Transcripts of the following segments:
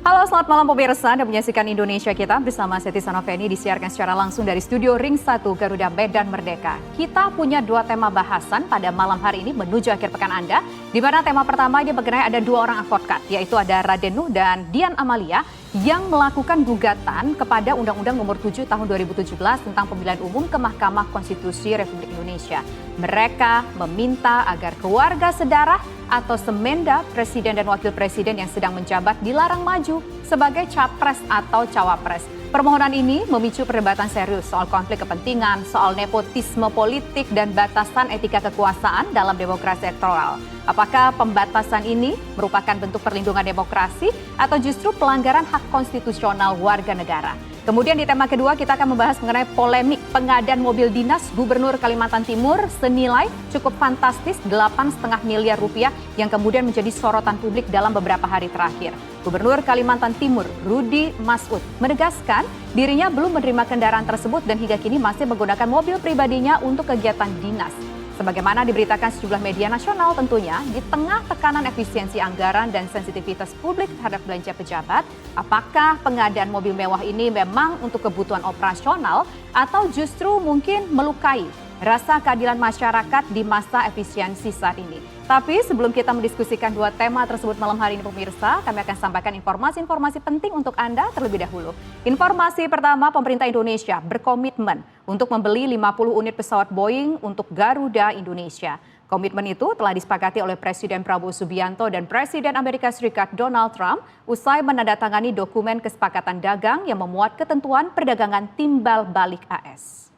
Halo, selamat malam pemirsa. Anda menyaksikan Indonesia Kita bersama Seti Sanoveni, disiarkan secara langsung dari studio Ring 1 Garuda Medan Merdeka. Kita punya dua tema bahasan pada malam hari ini menuju akhir pekan Anda, di mana tema pertama ini mengenai ada dua orang advokat, yaitu ada Raden Nuh dan Dian Amalia yang melakukan gugatan kepada Undang-Undang Nomor 7 Tahun 2017 tentang Pemilihan Umum ke Mahkamah Konstitusi Republik Indonesia. Mereka meminta agar keluarga sedarah atau semenda Presiden dan Wakil Presiden yang sedang menjabat dilarang maju sebagai capres atau cawapres. Permohonan ini memicu perdebatan serius soal konflik kepentingan, soal nepotisme politik dan batasan etika kekuasaan dalam demokrasi elektoral. Apakah pembatasan ini merupakan bentuk perlindungan demokrasi atau justru pelanggaran hak konstitusional warga negara? Kemudian di tema kedua kita akan membahas mengenai polemik pengadaan mobil dinas Gubernur Kalimantan Timur senilai cukup fantastis 8,5 miliar rupiah yang kemudian menjadi sorotan publik dalam beberapa hari terakhir. Gubernur Kalimantan Timur Rudi Masud menegaskan dirinya belum menerima kendaraan tersebut dan hingga kini masih menggunakan mobil pribadinya untuk kegiatan dinas. Sebagaimana diberitakan sejumlah media nasional tentunya, di tengah tekanan efisiensi anggaran dan sensitivitas publik terhadap belanja pejabat, apakah pengadaan mobil mewah ini memang untuk kebutuhan operasional atau justru mungkin melukai rasa keadilan masyarakat di masa efisiensi saat ini? Tapi sebelum kita mendiskusikan dua tema tersebut malam hari ini pemirsa, kami akan sampaikan informasi-informasi penting untuk Anda terlebih dahulu. Informasi pertama, pemerintah Indonesia berkomitmen untuk membeli 50 unit pesawat Boeing untuk Garuda Indonesia. Komitmen itu telah disepakati oleh Presiden Prabowo Subianto dan Presiden Amerika Serikat Donald Trump usai menandatangani dokumen kesepakatan dagang yang memuat ketentuan perdagangan timbal balik AS.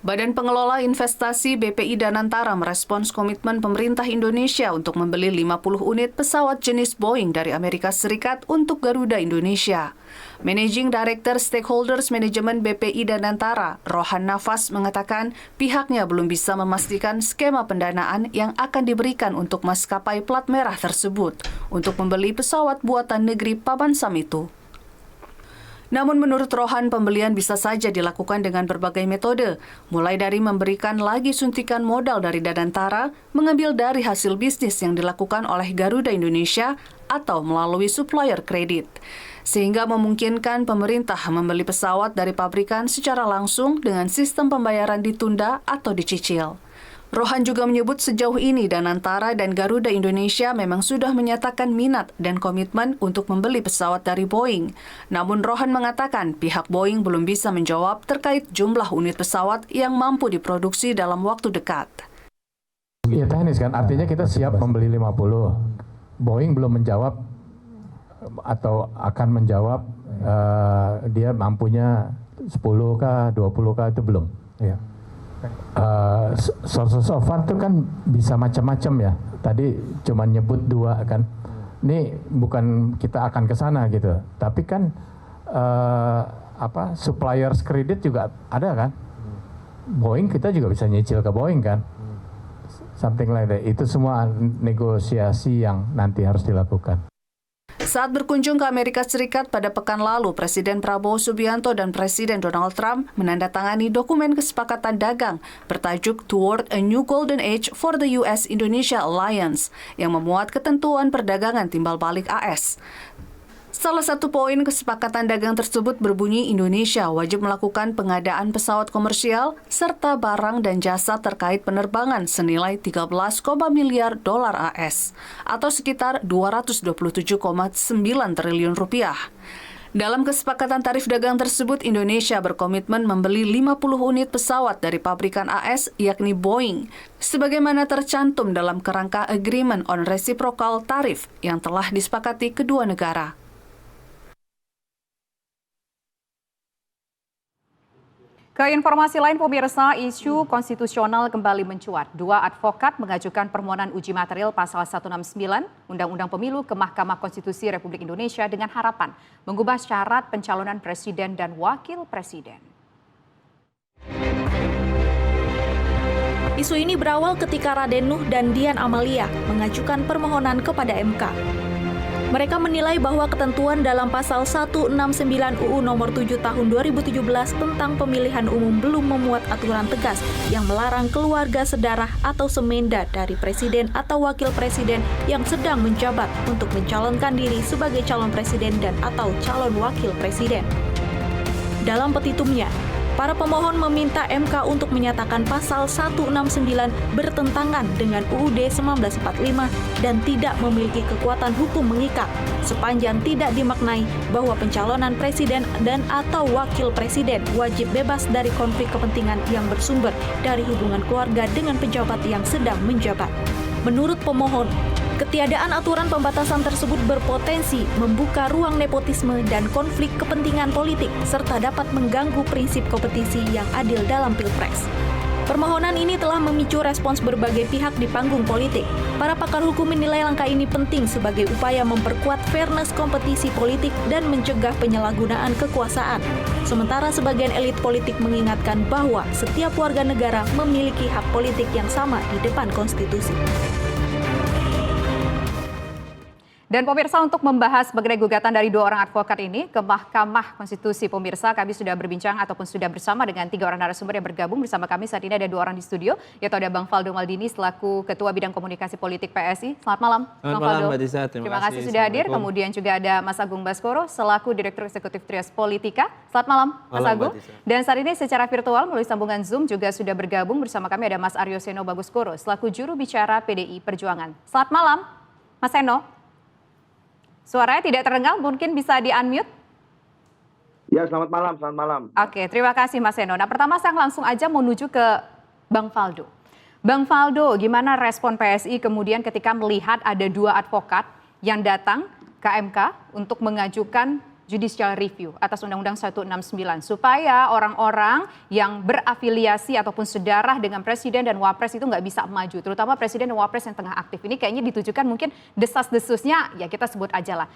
Badan Pengelola Investasi BPI Danantara merespons komitmen pemerintah Indonesia untuk membeli 50 unit pesawat jenis Boeing dari Amerika Serikat untuk Garuda Indonesia. Managing Director Stakeholders Management BPI Danantara, Rohan Nafas mengatakan pihaknya belum bisa memastikan skema pendanaan yang akan diberikan untuk maskapai plat merah tersebut untuk membeli pesawat buatan negeri Paman Sam itu. Namun menurut Rohan, pembelian bisa saja dilakukan dengan berbagai metode, mulai dari memberikan lagi suntikan modal dari Danantara, mengambil dari hasil bisnis yang dilakukan oleh Garuda Indonesia, atau melalui supplier kredit. Sehingga memungkinkan pemerintah membeli pesawat dari pabrikan secara langsung dengan sistem pembayaran ditunda atau dicicil. Rohan juga menyebut sejauh ini Danantara dan Garuda Indonesia memang sudah menyatakan minat dan komitmen untuk membeli pesawat dari Boeing. Namun Rohan mengatakan pihak Boeing belum bisa menjawab terkait jumlah unit pesawat yang mampu diproduksi dalam waktu dekat. Iya teknis kan, artinya kita siap membeli 50. Boeing belum menjawab atau akan menjawab dia mampunya 10 kah, 20 kah, itu belum. Iya. Sources of fund itu kan bisa macam-macam ya. Tadi cuma nyebut dua kan. Ini bukan kita akan ke sana gitu. Tapi kan suppliers kredit juga ada kan. Boeing kita juga bisa nyicil ke Boeing kan. Something like that. Itu semua negosiasi yang nanti harus dilakukan. Saat berkunjung ke Amerika Serikat pada pekan lalu, Presiden Prabowo Subianto dan Presiden Donald Trump menandatangani dokumen kesepakatan dagang bertajuk Toward a New Golden Age for the US-Indonesia Alliance yang memuat ketentuan perdagangan timbal balik AS. Salah satu poin kesepakatan dagang tersebut berbunyi Indonesia wajib melakukan pengadaan pesawat komersial serta barang dan jasa terkait penerbangan senilai 13, miliar dolar AS atau sekitar 227,9 triliun rupiah. Dalam kesepakatan tarif dagang tersebut, Indonesia berkomitmen membeli 50 unit pesawat dari pabrikan AS yakni Boeing, sebagaimana tercantum dalam kerangka Agreement on Reciprocal Tariff yang telah disepakati kedua negara. Ke informasi lain pemirsa, isu konstitusional kembali mencuat. Dua advokat mengajukan permohonan uji material pasal 169 Undang-Undang Pemilu ke Mahkamah Konstitusi Republik Indonesia dengan harapan mengubah syarat pencalonan presiden dan wakil presiden. Isu ini berawal ketika Raden Nuh dan Dian Amalia mengajukan permohonan kepada MK. Mereka menilai bahwa ketentuan dalam pasal 169 UU nomor 7 tahun 2017 tentang pemilihan umum belum memuat aturan tegas yang melarang keluarga sedarah atau semenda dari presiden atau wakil presiden yang sedang menjabat untuk mencalonkan diri sebagai calon presiden dan atau calon wakil presiden. Dalam petitumnya, para pemohon meminta MK untuk menyatakan pasal 169 bertentangan dengan UUD 1945 dan tidak memiliki kekuatan hukum mengikat sepanjang tidak dimaknai bahwa pencalonan presiden dan atau wakil presiden wajib bebas dari konflik kepentingan yang bersumber dari hubungan keluarga dengan pejabat yang sedang menjabat. Menurut pemohon, ketiadaan aturan pembatasan tersebut berpotensi membuka ruang nepotisme dan konflik kepentingan politik serta dapat mengganggu prinsip kompetisi yang adil dalam Pilpres. Permohonan ini telah memicu respons berbagai pihak di panggung politik. Para pakar hukum menilai langkah ini penting sebagai upaya memperkuat fairness kompetisi politik dan mencegah penyalahgunaan kekuasaan. Sementara sebagian elit politik mengingatkan bahwa setiap warga negara memiliki hak politik yang sama di depan konstitusi. Dan pemirsa, untuk membahas mengenai gugatan dari dua orang advokat ini ke Mahkamah Konstitusi, pemirsa, kami sudah berbincang ataupun sudah bersama dengan 3 orang narasumber yang bergabung bersama kami. Saat ini ada 2 orang di studio, yaitu ada Bang Faldo Maldini selaku Ketua Bidang Komunikasi Politik PSI. Selamat malam, Bang Faldo. Mbak Tisa, terima kasih sudah hadir. Kemudian juga ada Mas Agung Baskoro selaku Direktur Eksekutif Trias Politika. Selamat malam, Mas Agung. Dan saat ini secara virtual melalui sambungan Zoom juga sudah bergabung bersama kami ada Mas Aryo Seno Baguskoro selaku Juru Bicara PDI Perjuangan. Selamat malam, Mas Seno. Suaranya tidak terdengar, mungkin bisa di-unmute? Ya, selamat malam, selamat malam. Oke, terima kasih Mas Seno. Nah, pertama saya langsung aja menuju ke Bang Faldo. Bang Faldo, gimana respon PSI kemudian ketika melihat ada 2 advokat yang datang ke MK untuk mengajukan judicial review atas Undang-Undang 169 supaya orang-orang yang berafiliasi ataupun sedarah dengan presiden dan wapres itu nggak bisa maju, terutama presiden dan wapres yang tengah aktif. Ini kayaknya ditujukan mungkin desas-desusnya, ya kita sebut aja lah,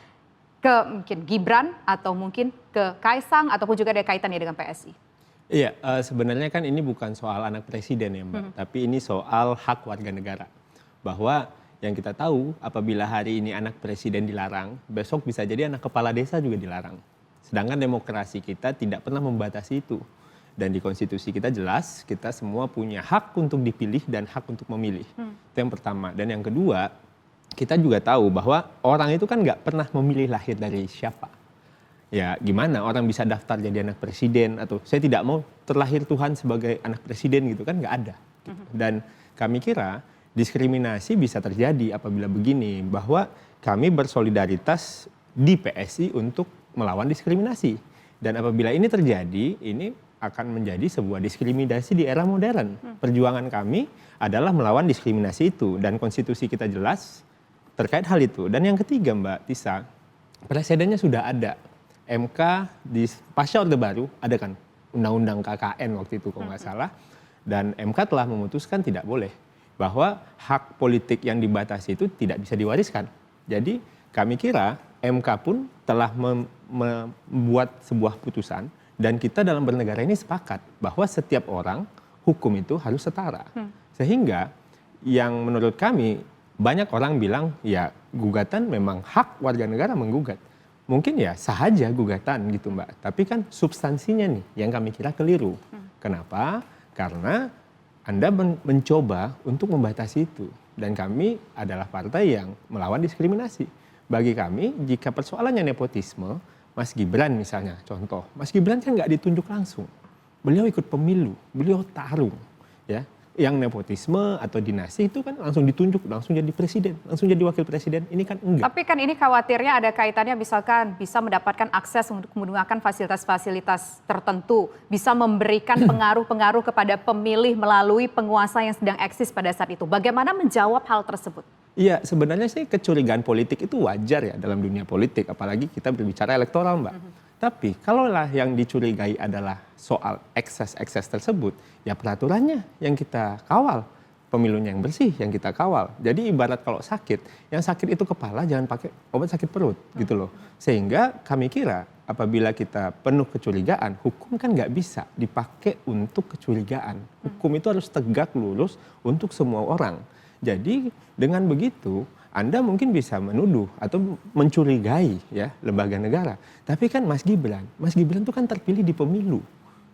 ke mungkin Gibran atau mungkin ke Kaisang ataupun juga ada kaitannya dengan PSI. Iya, sebenarnya kan ini bukan soal anak presiden ya Mbak, tapi ini soal hak warga negara. Bahwa yang kita tahu apabila hari ini anak presiden dilarang, besok bisa jadi anak kepala desa juga dilarang. Sedangkan demokrasi kita tidak pernah membatasi itu. Dan di konstitusi kita jelas, kita semua punya hak untuk dipilih dan hak untuk memilih. Itu yang pertama. Dan yang kedua, kita juga tahu bahwa orang itu kan nggak pernah memilih lahir dari siapa. Ya gimana orang bisa daftar jadi anak presiden, atau saya tidak mau terlahir Tuhan sebagai anak presiden gitu kan, nggak ada. Gitu. Dan kami kira diskriminasi bisa terjadi apabila begini, bahwa kami bersolidaritas di PSI untuk melawan diskriminasi. Dan apabila ini terjadi, ini akan menjadi sebuah diskriminasi di era modern. Perjuangan kami adalah melawan diskriminasi itu, dan konstitusi kita jelas terkait hal itu. Dan yang ketiga Mbak Tisa, presidennya sudah ada. MK di pasca Orde Baru ada kan Undang-Undang KKN waktu itu kalau nggak salah, dan MK telah memutuskan tidak boleh, bahwa hak politik yang dibatasi itu tidak bisa diwariskan. Jadi kami kira MK pun telah membuat sebuah putusan, dan kita dalam bernegara ini sepakat bahwa setiap orang hukum itu harus setara. Sehingga yang menurut kami banyak orang bilang ya gugatan memang hak warga negara menggugat. Mungkin ya sah aja gugatan gitu Mbak, tapi kan substansinya nih yang kami kira keliru. Kenapa? Karena Anda mencoba untuk membatasi itu, dan kami adalah partai yang melawan diskriminasi. Bagi kami, jika persoalannya nepotisme, Mas Gibran misalnya, contoh, Mas Gibran kan nggak ditunjuk langsung. Beliau ikut pemilu, beliau tarung. Ya, yang nepotisme atau dinasti itu kan langsung ditunjuk, langsung jadi presiden, langsung jadi wakil presiden. Ini kan enggak. Tapi kan ini khawatirnya ada kaitannya, misalkan bisa mendapatkan akses untuk menggunakan fasilitas-fasilitas tertentu, bisa memberikan pengaruh-pengaruh kepada pemilih melalui penguasa yang sedang eksis pada saat itu. Bagaimana menjawab hal tersebut? Iya, sebenarnya sih kecurigaan politik itu wajar ya dalam dunia politik, apalagi kita berbicara elektoral Mbak. Tapi kalaulah yang dicurigai adalah soal ekses-ekses tersebut, ya peraturannya yang kita kawal, pemilunya yang bersih yang kita kawal. Jadi ibarat kalau sakit, yang sakit itu kepala, jangan pakai obat sakit perut gitu loh. Sehingga kami kira apabila kita penuh kecurigaan, hukum kan nggak bisa dipakai untuk kecurigaan. Hukum itu harus tegak lurus untuk semua orang. Jadi dengan begitu Anda mungkin bisa menuduh atau mencurigai ya lembaga negara. Tapi kan Mas Gibran itu kan terpilih di pemilu.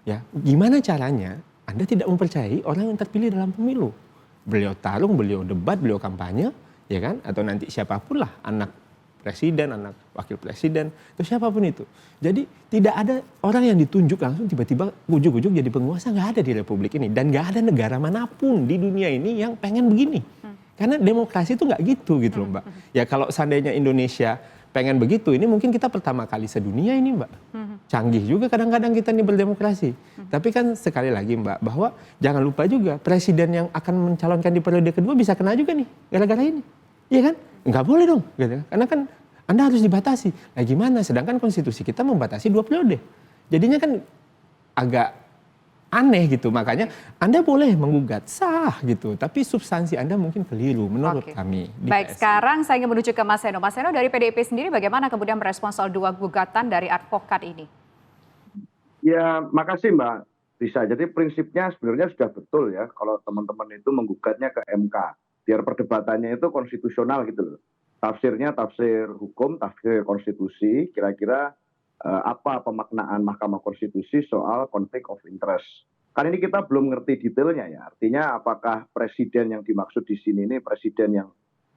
Ya, gimana caranya Anda tidak mempercayai orang yang terpilih dalam pemilu? Beliau tarung, beliau debat, beliau kampanye, ya kan? Atau nanti siapapun lah, anak presiden, anak wakil presiden, atau siapapun itu. Jadi tidak ada orang yang ditunjuk langsung tiba-tiba ujuk-ujuk jadi penguasa, nggak ada di Republik ini. Dan nggak ada negara manapun di dunia ini yang pengen begini. Karena demokrasi itu nggak gitu loh Mbak. Ya kalau seandainya Indonesia pengen begitu, ini mungkin kita pertama kali sedunia ini Mbak. Canggih juga kadang-kadang kita ini berdemokrasi. Tapi kan sekali lagi Mbak, bahwa jangan lupa juga presiden yang akan mencalonkan di periode kedua bisa kena juga nih gara-gara ini. Iya kan? Nggak boleh dong. Gitu. Karena kan Anda harus dibatasi. Nah gimana? Sedangkan konstitusi kita membatasi 2 periode. Jadinya kan agak aneh gitu. Makanya Anda boleh menggugat, sah gitu. Tapi substansi Anda mungkin keliru menurut kami. Baik, PSI. Sekarang saya ingin menuju ke Mas Seno. Mas Seno dari PDIP sendiri bagaimana kemudian merespons soal 2 gugatan dari advokat ini? Ya, makasih Mbak Risa. Jadi prinsipnya sebenarnya sudah betul ya kalau teman-teman itu menggugatnya ke MK. Biar perdebatannya itu konstitusional gitu loh. Tafsirnya tafsir hukum, tafsir konstitusi, kira-kira apa pemaknaan Mahkamah Konstitusi soal konflik of interest. Kan ini kita belum ngerti detailnya ya. Artinya apakah presiden yang dimaksud di sini ini presiden yang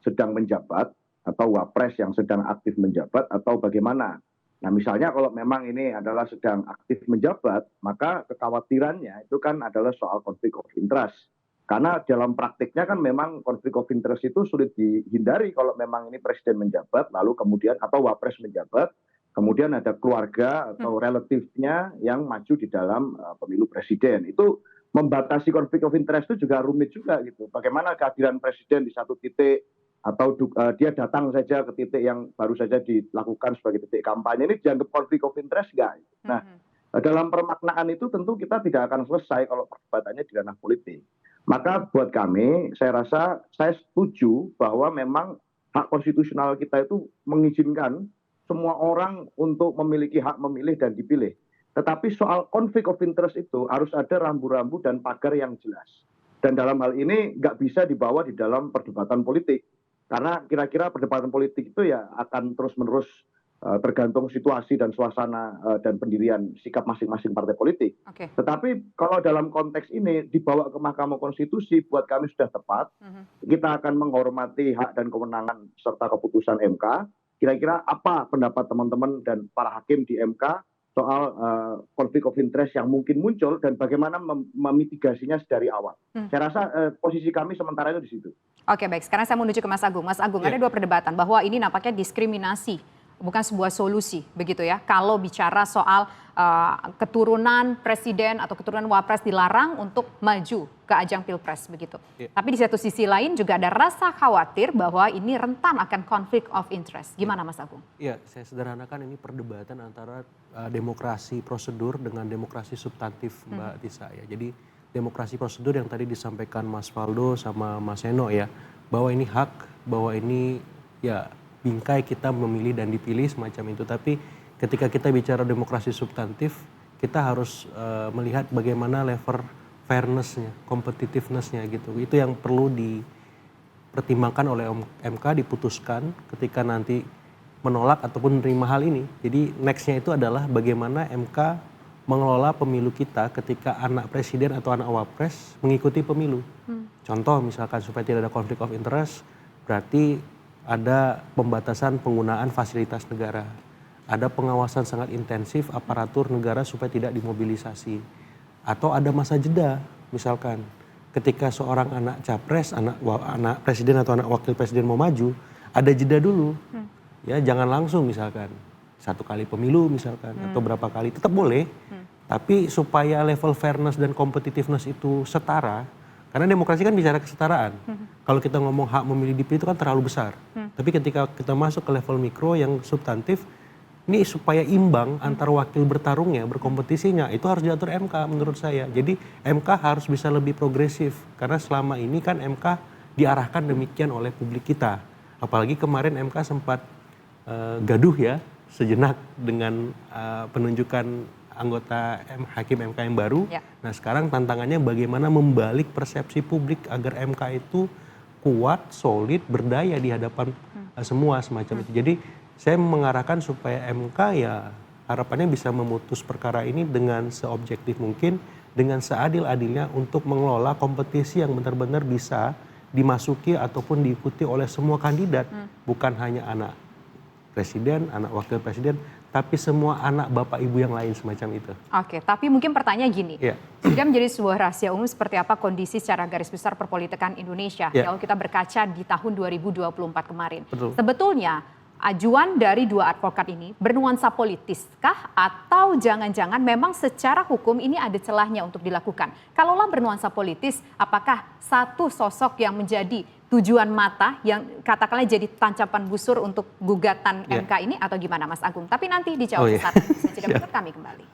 sedang menjabat atau wapres yang sedang aktif menjabat atau bagaimana. Nah misalnya kalau memang ini adalah sedang aktif menjabat, maka kekhawatirannya itu kan adalah soal konflik of interest. Karena dalam praktiknya kan memang konflik of interest itu sulit dihindari kalau memang ini presiden menjabat, lalu kemudian atau wapres menjabat, kemudian ada keluarga atau relatifnya yang maju di dalam pemilu presiden. Itu membatasi konflik of interest itu juga rumit juga gitu. Bagaimana kehadiran presiden di satu titik atau dia datang saja ke titik yang baru saja dilakukan sebagai titik kampanye, ini dianggap konflik of interest nggak? Nah, dalam permaknaan itu tentu kita tidak akan selesai kalau perdebatannya di ranah politik. Maka buat kami, saya rasa saya setuju bahwa memang hak konstitusional kita itu mengizinkan semua orang untuk memiliki hak memilih dan dipilih. Tetapi soal konflik of interest itu harus ada rambu-rambu dan pagar yang jelas. Dan dalam hal ini nggak bisa dibawa di dalam perdebatan politik. Karena kira-kira perdebatan politik itu ya akan terus-menerus tergantung situasi dan suasana dan pendirian sikap masing-masing partai politik. Tetapi kalau dalam konteks ini dibawa ke Mahkamah Konstitusi, buat kami sudah tepat. Kita akan menghormati hak dan kewenangan serta keputusan MK. Kira-kira apa pendapat teman-teman dan para hakim di MK soal konflik of interest yang mungkin muncul dan bagaimana memitigasinya dari awal. Saya rasa posisi kami sementara itu di situ. Oke, baik. Sekarang saya menuju ke Mas Agung. Mas Agung, ada 2 perdebatan bahwa ini nampaknya diskriminasi, bukan sebuah solusi, begitu ya. Kalau bicara soal keturunan presiden atau keturunan wapres dilarang untuk maju ke ajang pilpres, begitu. Tapi di satu sisi lain juga ada rasa khawatir bahwa ini rentan akan konflik of interest. Gimana Mas Agung? Iya, saya sederhanakan ini perdebatan antara demokrasi prosedur dengan demokrasi substantif Mbak Tisa ya. Jadi demokrasi prosedur yang tadi disampaikan Mas Faldo sama Mas Seno ya, bahwa ini hak, bahwa ini ya bingkai kita memilih dan dipilih semacam itu. Tapi ketika kita bicara demokrasi substantif, kita harus melihat bagaimana level fairness-nya, competitiveness-nya gitu. Itu yang perlu dipertimbangkan oleh MK, diputuskan ketika nanti menolak ataupun menerima hal ini. Jadi next-nya itu adalah bagaimana MK mengelola pemilu kita ketika anak presiden atau anak wapres mengikuti pemilu. Contoh misalkan supaya tidak ada konflik of interest, berarti ada pembatasan penggunaan fasilitas negara. Ada pengawasan sangat intensif aparatur negara supaya tidak dimobilisasi. Atau ada masa jeda, misalkan ketika seorang anak capres, anak presiden atau anak wakil presiden mau maju, ada jeda dulu. Ya, jangan langsung misalkan 1 kali pemilu misalkan atau berapa kali, tetap boleh. Tapi supaya level fairness dan competitiveness itu setara, karena demokrasi kan bicara kesetaraan. Kalau kita ngomong hak memilih dipilih itu kan terlalu besar. Tapi ketika kita masuk ke level mikro yang substantif, ini supaya imbang antar wakil bertarungnya, berkompetisinya, itu harus diatur MK menurut saya. Jadi MK harus bisa lebih progresif. Karena selama ini kan MK diarahkan demikian oleh publik kita. Apalagi kemarin MK sempat gaduh ya sejenak dengan penunjukan anggota Hakim MK yang baru. Nah sekarang tantangannya bagaimana membalik persepsi publik agar MK itu kuat, solid, berdaya di hadapan semua semacam itu. Jadi saya mengarahkan supaya MK ya harapannya bisa memutus perkara ini dengan seobjektif mungkin, dengan seadil-adilnya untuk mengelola kompetisi yang benar-benar bisa dimasuki ataupun diikuti oleh semua kandidat, bukan hanya anak presiden, anak wakil presiden, tapi semua anak bapak ibu yang lain semacam itu. Oke, tapi mungkin pertanyaan gini, Ya. sudah menjadi sebuah rahasia umum seperti apa kondisi secara garis besar perpolitikan Indonesia Ya. kalau kita berkaca di tahun 2024 kemarin. Betul. Sebetulnya ajuan dari dua advokat ini bernuansa politiskah atau jangan-jangan memang secara hukum ini ada celahnya untuk dilakukan? Kalaulah bernuansa politis, apakah satu sosok yang menjadi tujuan mata yang katakanlah jadi tancapan busur untuk gugatan Ya. MK ini atau gimana Mas Agung? Tapi nanti dijawab Oh, ya. sesaat lagi. Saya tidak berikut kami kembali.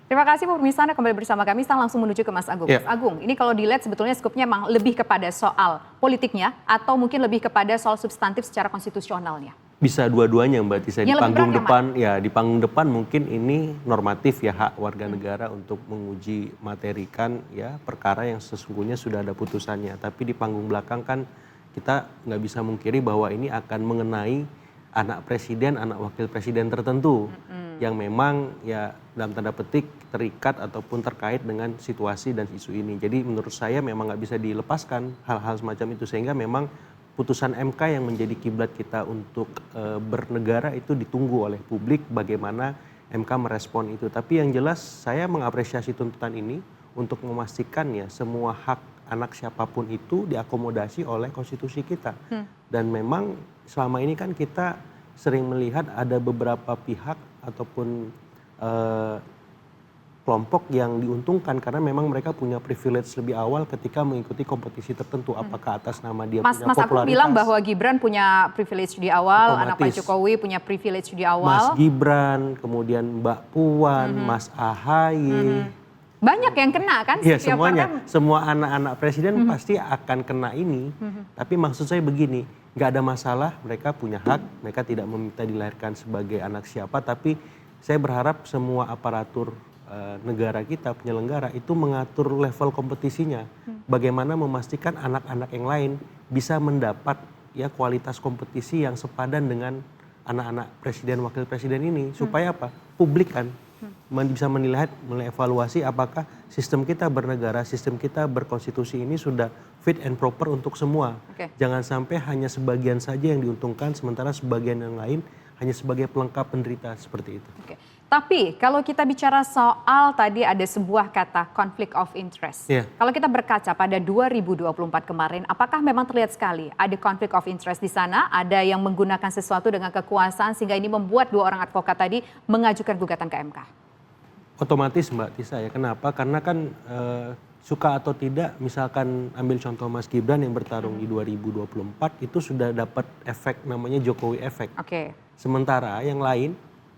Terima kasih pemirsa, Anda kembali bersama kami. Sekarang langsung menuju ke Mas Agung. Ya. Mas Agung, ini kalau dilihat sebetulnya skupnya memang lebih kepada soal politiknya atau mungkin lebih kepada soal substantif secara konstitusionalnya? Bisa dua-duanya Mbak Tisa. Di Yang lebih panggung berat yang depan ya, di panggung depan mungkin ini normatif ya, hak warga negara untuk menguji materikan ya perkara yang sesungguhnya sudah ada putusannya. Tapi di panggung belakang kan kita nggak bisa mungkiri bahwa ini akan mengenai anak presiden, anak wakil presiden tertentu yang memang ya dalam tanda petik terikat ataupun terkait dengan situasi dan isu ini. Jadi menurut saya memang nggak bisa dilepaskan hal-hal semacam itu, sehingga memang putusan MK yang menjadi kiblat kita untuk bernegara itu ditunggu oleh publik bagaimana MK merespon itu. Tapi yang jelas saya mengapresiasi tuntutan ini untuk memastikan ya semua hak anak siapapun itu diakomodasi oleh konstitusi kita. Dan memang selama ini kan kita sering melihat ada beberapa pihak ataupun kelompok yang diuntungkan karena memang mereka punya privilege lebih awal ketika mengikuti kompetisi tertentu, apakah atas nama dia Mas punya Agung popularitas. bilang bahwa Gibran punya privilege di awal, anak Pak Otomatis. Jokowi punya privilege di Mas awal. Gibran, kemudian Mbak Puan, Mas Ahaye. Banyak yang kena kan? Iya Setiap semuanya, partai- semua anak-anak presiden pasti akan kena ini. Tapi maksud saya begini, nggak ada masalah, mereka punya hak, mereka tidak meminta dilahirkan sebagai anak siapa, tapi saya berharap semua aparatur negara kita, penyelenggara itu mengatur level kompetisinya. Bagaimana memastikan anak-anak yang lain bisa mendapat ya kualitas kompetisi yang sepadan dengan anak-anak presiden, wakil presiden ini. Supaya apa? Publik kan bisa menilai, evaluasi apakah sistem kita bernegara, sistem kita berkonstitusi ini sudah fit and proper untuk semua. Oke. Jangan sampai hanya sebagian saja yang diuntungkan, sementara sebagian yang lain hanya sebagai pelengkap penderita seperti itu. Oke. Tapi kalau kita bicara soal tadi ada sebuah kata conflict of interest. Iya. Kalau kita berkaca pada 2024 kemarin, apakah memang terlihat sekali ada conflict of interest di sana? Ada yang menggunakan sesuatu dengan kekuasaan sehingga ini membuat dua orang advokat tadi mengajukan gugatan ke MK? Otomatis Mbak Tisa ya, kenapa? Karena kan suka atau tidak, misalkan ambil contoh Mas Gibran yang bertarung di 2024 itu sudah dapat efek namanya Jokowi efek. Oke. Sementara yang lain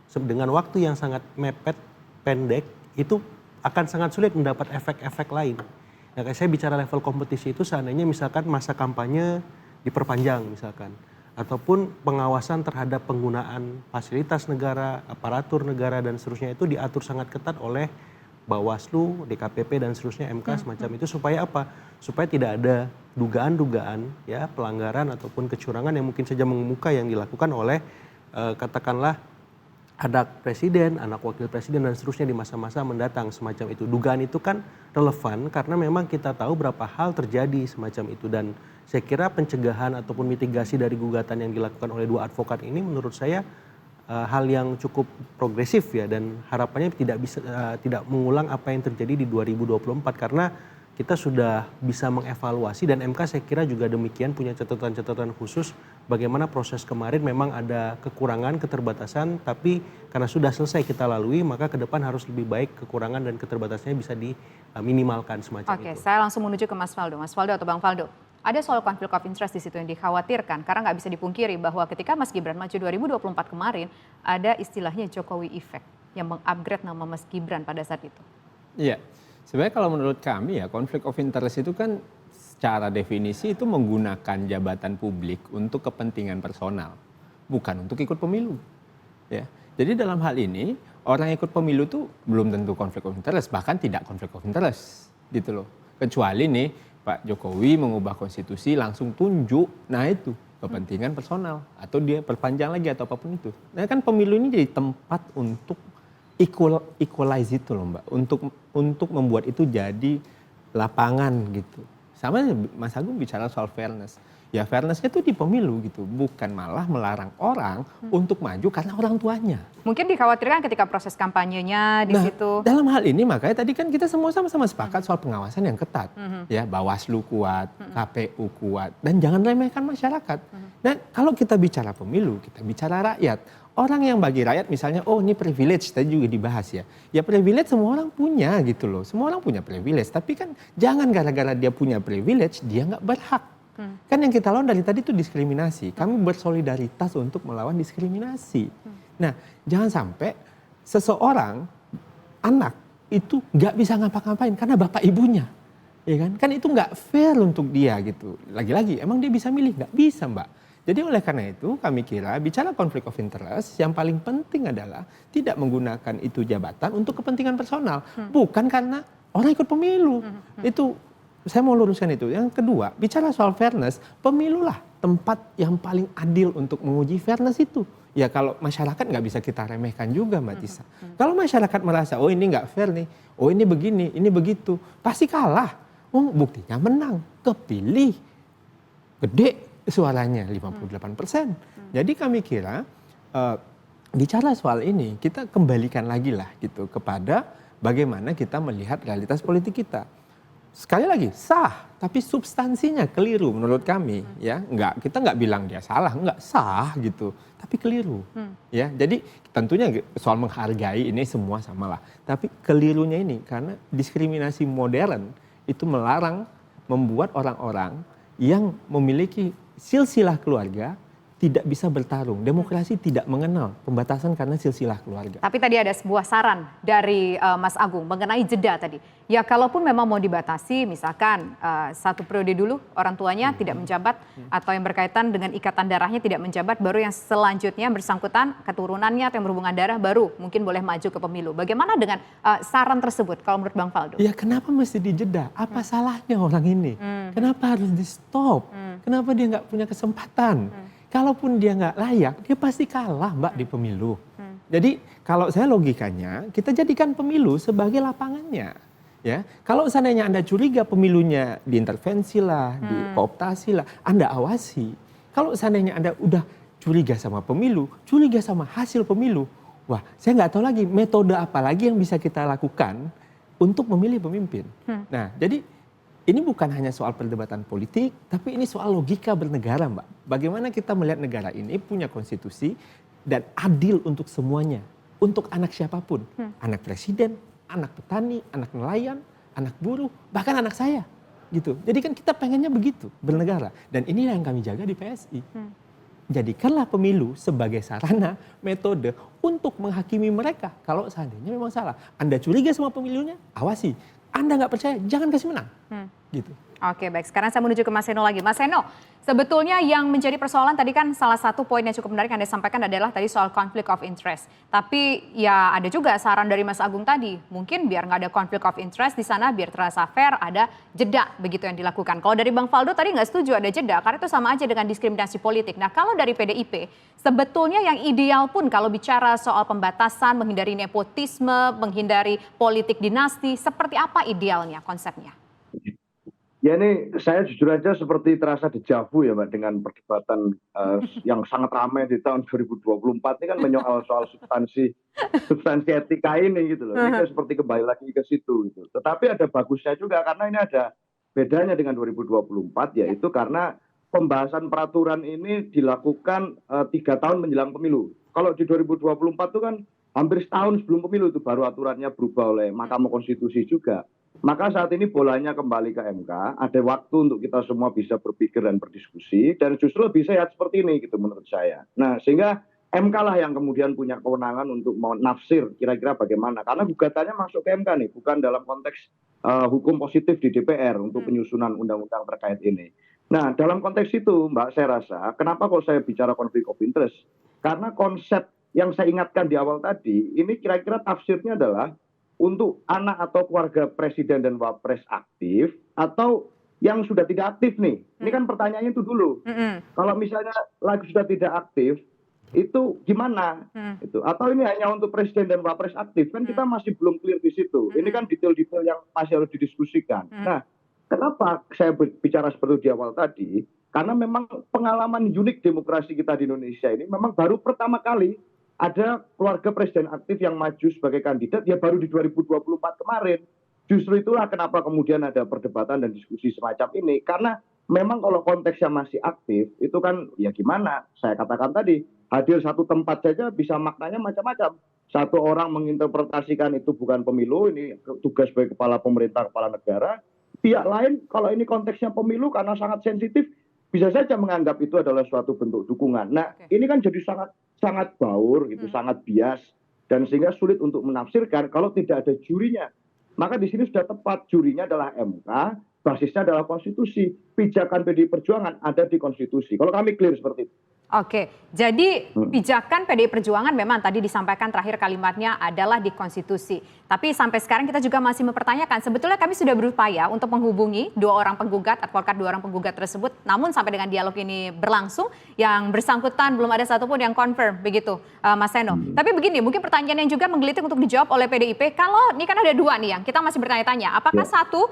dengan waktu yang sangat mepet, pendek, itu akan sangat sulit mendapat efek-efek lain. Nah, kayak saya bicara level kompetisi itu seandainya misalkan masa kampanye diperpanjang misalkan, ataupun pengawasan terhadap penggunaan fasilitas negara, aparatur negara dan seterusnya itu diatur sangat ketat oleh Bawaslu, DKPP dan seterusnya MK semacam itu supaya apa? Supaya tidak ada dugaan-dugaan ya pelanggaran ataupun kecurangan yang mungkin saja mengemuka yang dilakukan oleh katakanlah anak presiden, anak wakil presiden dan seterusnya di masa-masa mendatang semacam itu. Dugaan itu kan relevan karena memang kita tahu berapa hal terjadi semacam itu dan saya kira pencegahan ataupun mitigasi dari gugatan yang dilakukan oleh dua advokat ini menurut saya hal yang cukup progresif ya dan harapannya tidak mengulang apa yang terjadi di 2024 karena kita sudah bisa mengevaluasi dan MK saya kira juga demikian punya catatan-catatan khusus bagaimana proses kemarin memang ada kekurangan, keterbatasan tapi karena sudah selesai kita lalui maka ke depan harus lebih baik kekurangan dan keterbatasannya bisa diminimalkan semacam itu. Oke, saya langsung menuju ke Mas Faldo. Mas Faldo atau Bang Faldo, ada soal conflict of interest di situ yang dikhawatirkan karena nggak bisa dipungkiri bahwa ketika Mas Gibran maju 2024 kemarin ada istilahnya Jokowi effect yang mengupgrade nama Mas Gibran pada saat itu. Iya, sebenarnya kalau menurut kami ya conflict of interest itu kan secara definisi itu menggunakan jabatan publik untuk kepentingan personal, bukan untuk ikut pemilu. Ya, jadi dalam hal ini orang ikut pemilu tuh belum tentu conflict of interest, bahkan tidak conflict of interest, gitu loh. Kecuali nih Pak Jokowi mengubah konstitusi langsung tunjuk, nah itu kepentingan personal atau dia perpanjang lagi atau apapun itu. Nah kan pemilu ini jadi tempat untuk equalize itu loh Mbak, untuk membuat itu jadi lapangan gitu. Sama Mas Agung bicara soal fairness. Ya fairnessnya itu di pemilu gitu, bukan malah melarang orang untuk maju karena orang tuanya. Mungkin dikhawatirkan ketika proses kampanyenya di situ. Dalam hal ini makanya tadi kan kita semua sama-sama sepakat soal pengawasan yang ketat. Ya Bawaslu kuat, KPU kuat, dan jangan remehkan masyarakat. Nah kalau kita bicara pemilu, kita bicara rakyat. Orang yang bagi rakyat misalnya, oh ini privilege, tadi juga dibahas ya. Ya privilege semua orang punya gitu loh, semua orang punya privilege. Tapi kan jangan gara-gara dia punya privilege, dia nggak berhak. Kan yang kita lawan dari tadi itu diskriminasi. Kami bersolidaritas untuk melawan diskriminasi. Nah, jangan sampai seseorang anak itu nggak bisa ngapa-ngapain karena bapak ibunya, ya kan? Kan itu nggak fair untuk dia gitu. Lagi-lagi, emang dia bisa milih? Nggak bisa, Mbak. Jadi oleh karena itu kami kira bicara conflict of interest yang paling penting adalah tidak menggunakan itu jabatan untuk kepentingan personal, bukan karena orang ikut pemilu. Itu saya mau luruskan itu. Yang kedua, bicara soal fairness, pemilulah tempat yang paling adil untuk menguji fairness itu. Ya kalau masyarakat nggak bisa kita remehkan juga Mbak Tisa. Kalau masyarakat merasa, oh ini nggak fair nih, oh ini begini, ini begitu, pasti kalah. Oh buktinya menang, kepilih, gede suaranya 58%. Jadi kami kira bicara soal ini kita kembalikan lagi lah gitu kepada bagaimana kita melihat realitas politik kita. Sekali lagi sah, tapi substansinya keliru menurut kami ya. Kita nggak bilang dia salah, nggak sah gitu, tapi keliru. Ya, jadi tentunya soal menghargai ini semua samalah. Tapi kelirunya ini karena diskriminasi modern itu melarang membuat orang-orang yang memiliki silsilah keluarga tidak bisa bertarung. Demokrasi tidak mengenal pembatasan karena silsilah keluarga. Tapi tadi ada sebuah saran dari Mas Agung mengenai jeda tadi. Ya kalaupun memang mau dibatasi, misalkan 1 periode dulu orang tuanya tidak menjabat atau yang berkaitan dengan ikatan darahnya tidak menjabat, baru yang selanjutnya bersangkutan keturunannya atau yang berhubungan darah baru mungkin boleh maju ke pemilu. Bagaimana dengan saran tersebut kalau menurut Bang Faldo? Ya kenapa mesti dijeda? Apa salahnya orang ini? Kenapa harus di stop? Kenapa dia nggak punya kesempatan? Kalaupun dia nggak layak, dia pasti kalah Mbak di pemilu. Jadi kalau saya logikanya, kita jadikan pemilu sebagai lapangannya. Ya, kalau seandainya Anda curiga pemilunya diintervensi lah, dikooptasi lah, Anda awasi. Kalau seandainya Anda udah curiga sama pemilu, curiga sama hasil pemilu, Wah, saya nggak tahu lagi metode apa lagi yang bisa kita lakukan untuk memilih pemimpin. Nah, jadi ini bukan hanya soal perdebatan politik, tapi ini soal logika bernegara, Mbak. Bagaimana kita melihat negara ini punya konstitusi dan adil untuk semuanya, untuk anak siapapun, anak presiden, anak petani, anak nelayan, anak buruh, bahkan anak saya, gitu. Jadi kan kita pengennya begitu bernegara, dan ini yang kami jaga di PSI. Jadikanlah pemilu sebagai sarana, metode untuk menghakimi mereka. Kalau seandainya memang salah, Anda curiga sama pemilunya, awasi. Anda nggak percaya, jangan kasih menang. Gitu. Oke, baik. Sekarang saya menuju ke Mas Seno lagi. Mas Seno, sebetulnya yang menjadi persoalan tadi kan salah satu poin yang cukup menarik yang Anda sampaikan adalah tadi soal conflict of interest. Tapi ya ada juga saran dari Mas Agung tadi, mungkin biar nggak ada conflict of interest di sana, biar terasa fair, ada jeda begitu yang dilakukan. Kalau dari Bang Faldo tadi nggak setuju ada jeda, karena itu sama aja dengan diskriminasi politik. Nah, kalau dari PDIP, sebetulnya yang ideal pun kalau bicara soal pembatasan, menghindari nepotisme, menghindari politik dinasti, seperti apa idealnya konsepnya? Ya ini saya jujur aja seperti terasa dejavu ya Mbak dengan perdebatan yang sangat ramai di tahun 2024 ini kan menyoal soal substansi etika ini gitu loh. Ini kan seperti kembali lagi ke situ gitu. Tetapi ada bagusnya juga karena ini ada bedanya dengan 2024 yaitu karena pembahasan peraturan ini dilakukan 3 tahun menjelang pemilu. Kalau di 2024 itu kan hampir setahun sebelum pemilu itu baru aturannya berubah oleh Mahkamah Konstitusi juga. Maka saat ini bolanya kembali ke MK, ada waktu untuk kita semua bisa berpikir dan berdiskusi, dan justru lebih sehat seperti ini gitu menurut saya. Nah sehingga MK lah yang kemudian punya kewenangan untuk mau nafsir kira-kira bagaimana. Karena gugatannya masuk ke MK nih, bukan dalam konteks hukum positif di DPR untuk penyusunan undang-undang terkait ini. Nah dalam konteks itu Mbak, saya rasa kenapa kok saya bicara conflict of interest? Karena konsep yang saya ingatkan di awal tadi, ini kira-kira tafsirnya adalah untuk anak atau keluarga presiden dan wapres aktif atau yang sudah tidak aktif nih. Ini kan pertanyaannya itu dulu. Kalau misalnya lagi sudah tidak aktif, itu gimana? Itu. Atau ini hanya untuk presiden dan wapres aktif? Kan kita masih belum clear di situ. Ini kan detail-detail yang masih harus didiskusikan. Nah, kenapa saya bicara seperti di awal tadi? Karena memang pengalaman unik demokrasi kita di Indonesia ini memang baru pertama kali ada keluarga presiden aktif yang maju sebagai kandidat ya baru di 2024 kemarin. Justru itulah kenapa kemudian ada perdebatan dan diskusi semacam ini. Karena memang kalau konteksnya masih aktif, itu kan ya gimana? Saya katakan tadi, hadir satu tempat saja bisa maknanya macam-macam. Satu orang menginterpretasikan itu bukan pemilu, ini tugas sebagai kepala pemerintah, kepala negara. Pihak lain kalau ini konteksnya pemilu karena sangat sensitif, bisa saja menganggap itu adalah suatu bentuk dukungan. Nah, ini kan jadi sangat baur gitu, sangat bias dan sehingga sulit untuk menafsirkan kalau tidak ada jurinya. Maka di sini sudah tepat, jurinya adalah MK, basisnya adalah konstitusi. Pijakan PDI Perjuangan ada di konstitusi. Kalau kami clear seperti itu. Oke, jadi pijakan PDI Perjuangan memang tadi disampaikan terakhir kalimatnya adalah di konstitusi. Tapi sampai sekarang kita juga masih mempertanyakan, sebetulnya kami sudah berupaya untuk menghubungi 2 orang penggugat, advokat 2 orang penggugat tersebut. Namun sampai dengan dialog ini berlangsung, yang bersangkutan belum ada satupun yang confirm, begitu Mas Seno. Tapi begini, mungkin pertanyaan yang juga menggelitik untuk dijawab oleh PDIP, kalau ini kan ada 2 nih yang kita masih bertanya-tanya, apakah satu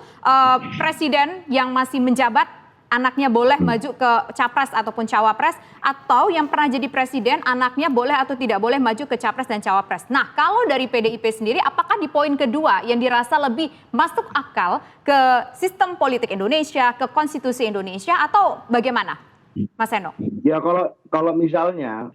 presiden yang masih menjabat anaknya boleh maju ke capres ataupun cawapres, atau yang pernah jadi presiden anaknya boleh atau tidak boleh maju ke capres dan cawapres. Nah, kalau dari PDIP sendiri, apakah di poin kedua yang dirasa lebih masuk akal ke sistem politik Indonesia, ke konstitusi Indonesia, atau bagaimana, Mas Seno? Ya kalau misalnya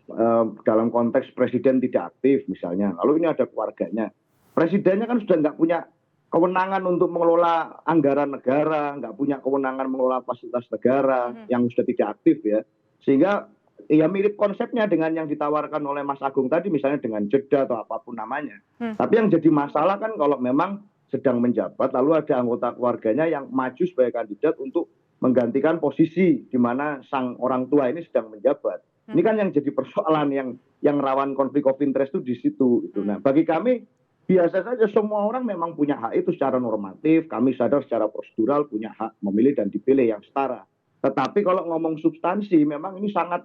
dalam konteks presiden tidak aktif misalnya, lalu ini ada keluarganya, presidennya kan sudah nggak punya kewenangan untuk mengelola anggaran negara, nggak punya kewenangan mengelola fasilitas negara yang sudah tidak aktif ya. Sehingga ya mirip konsepnya dengan yang ditawarkan oleh Mas Agung tadi misalnya dengan jeda atau apapun namanya. Tapi yang jadi masalah kan kalau memang sedang menjabat lalu ada anggota keluarganya yang maju sebagai kandidat untuk menggantikan posisi di mana sang orang tua ini sedang menjabat. Ini kan yang jadi persoalan yang rawan konflik of interest itu di situ. Nah, bagi kami biasa saja semua orang memang punya hak itu secara normatif, kami sadar secara prosedural punya hak memilih dan dipilih yang setara. Tetapi kalau ngomong substansi memang ini sangat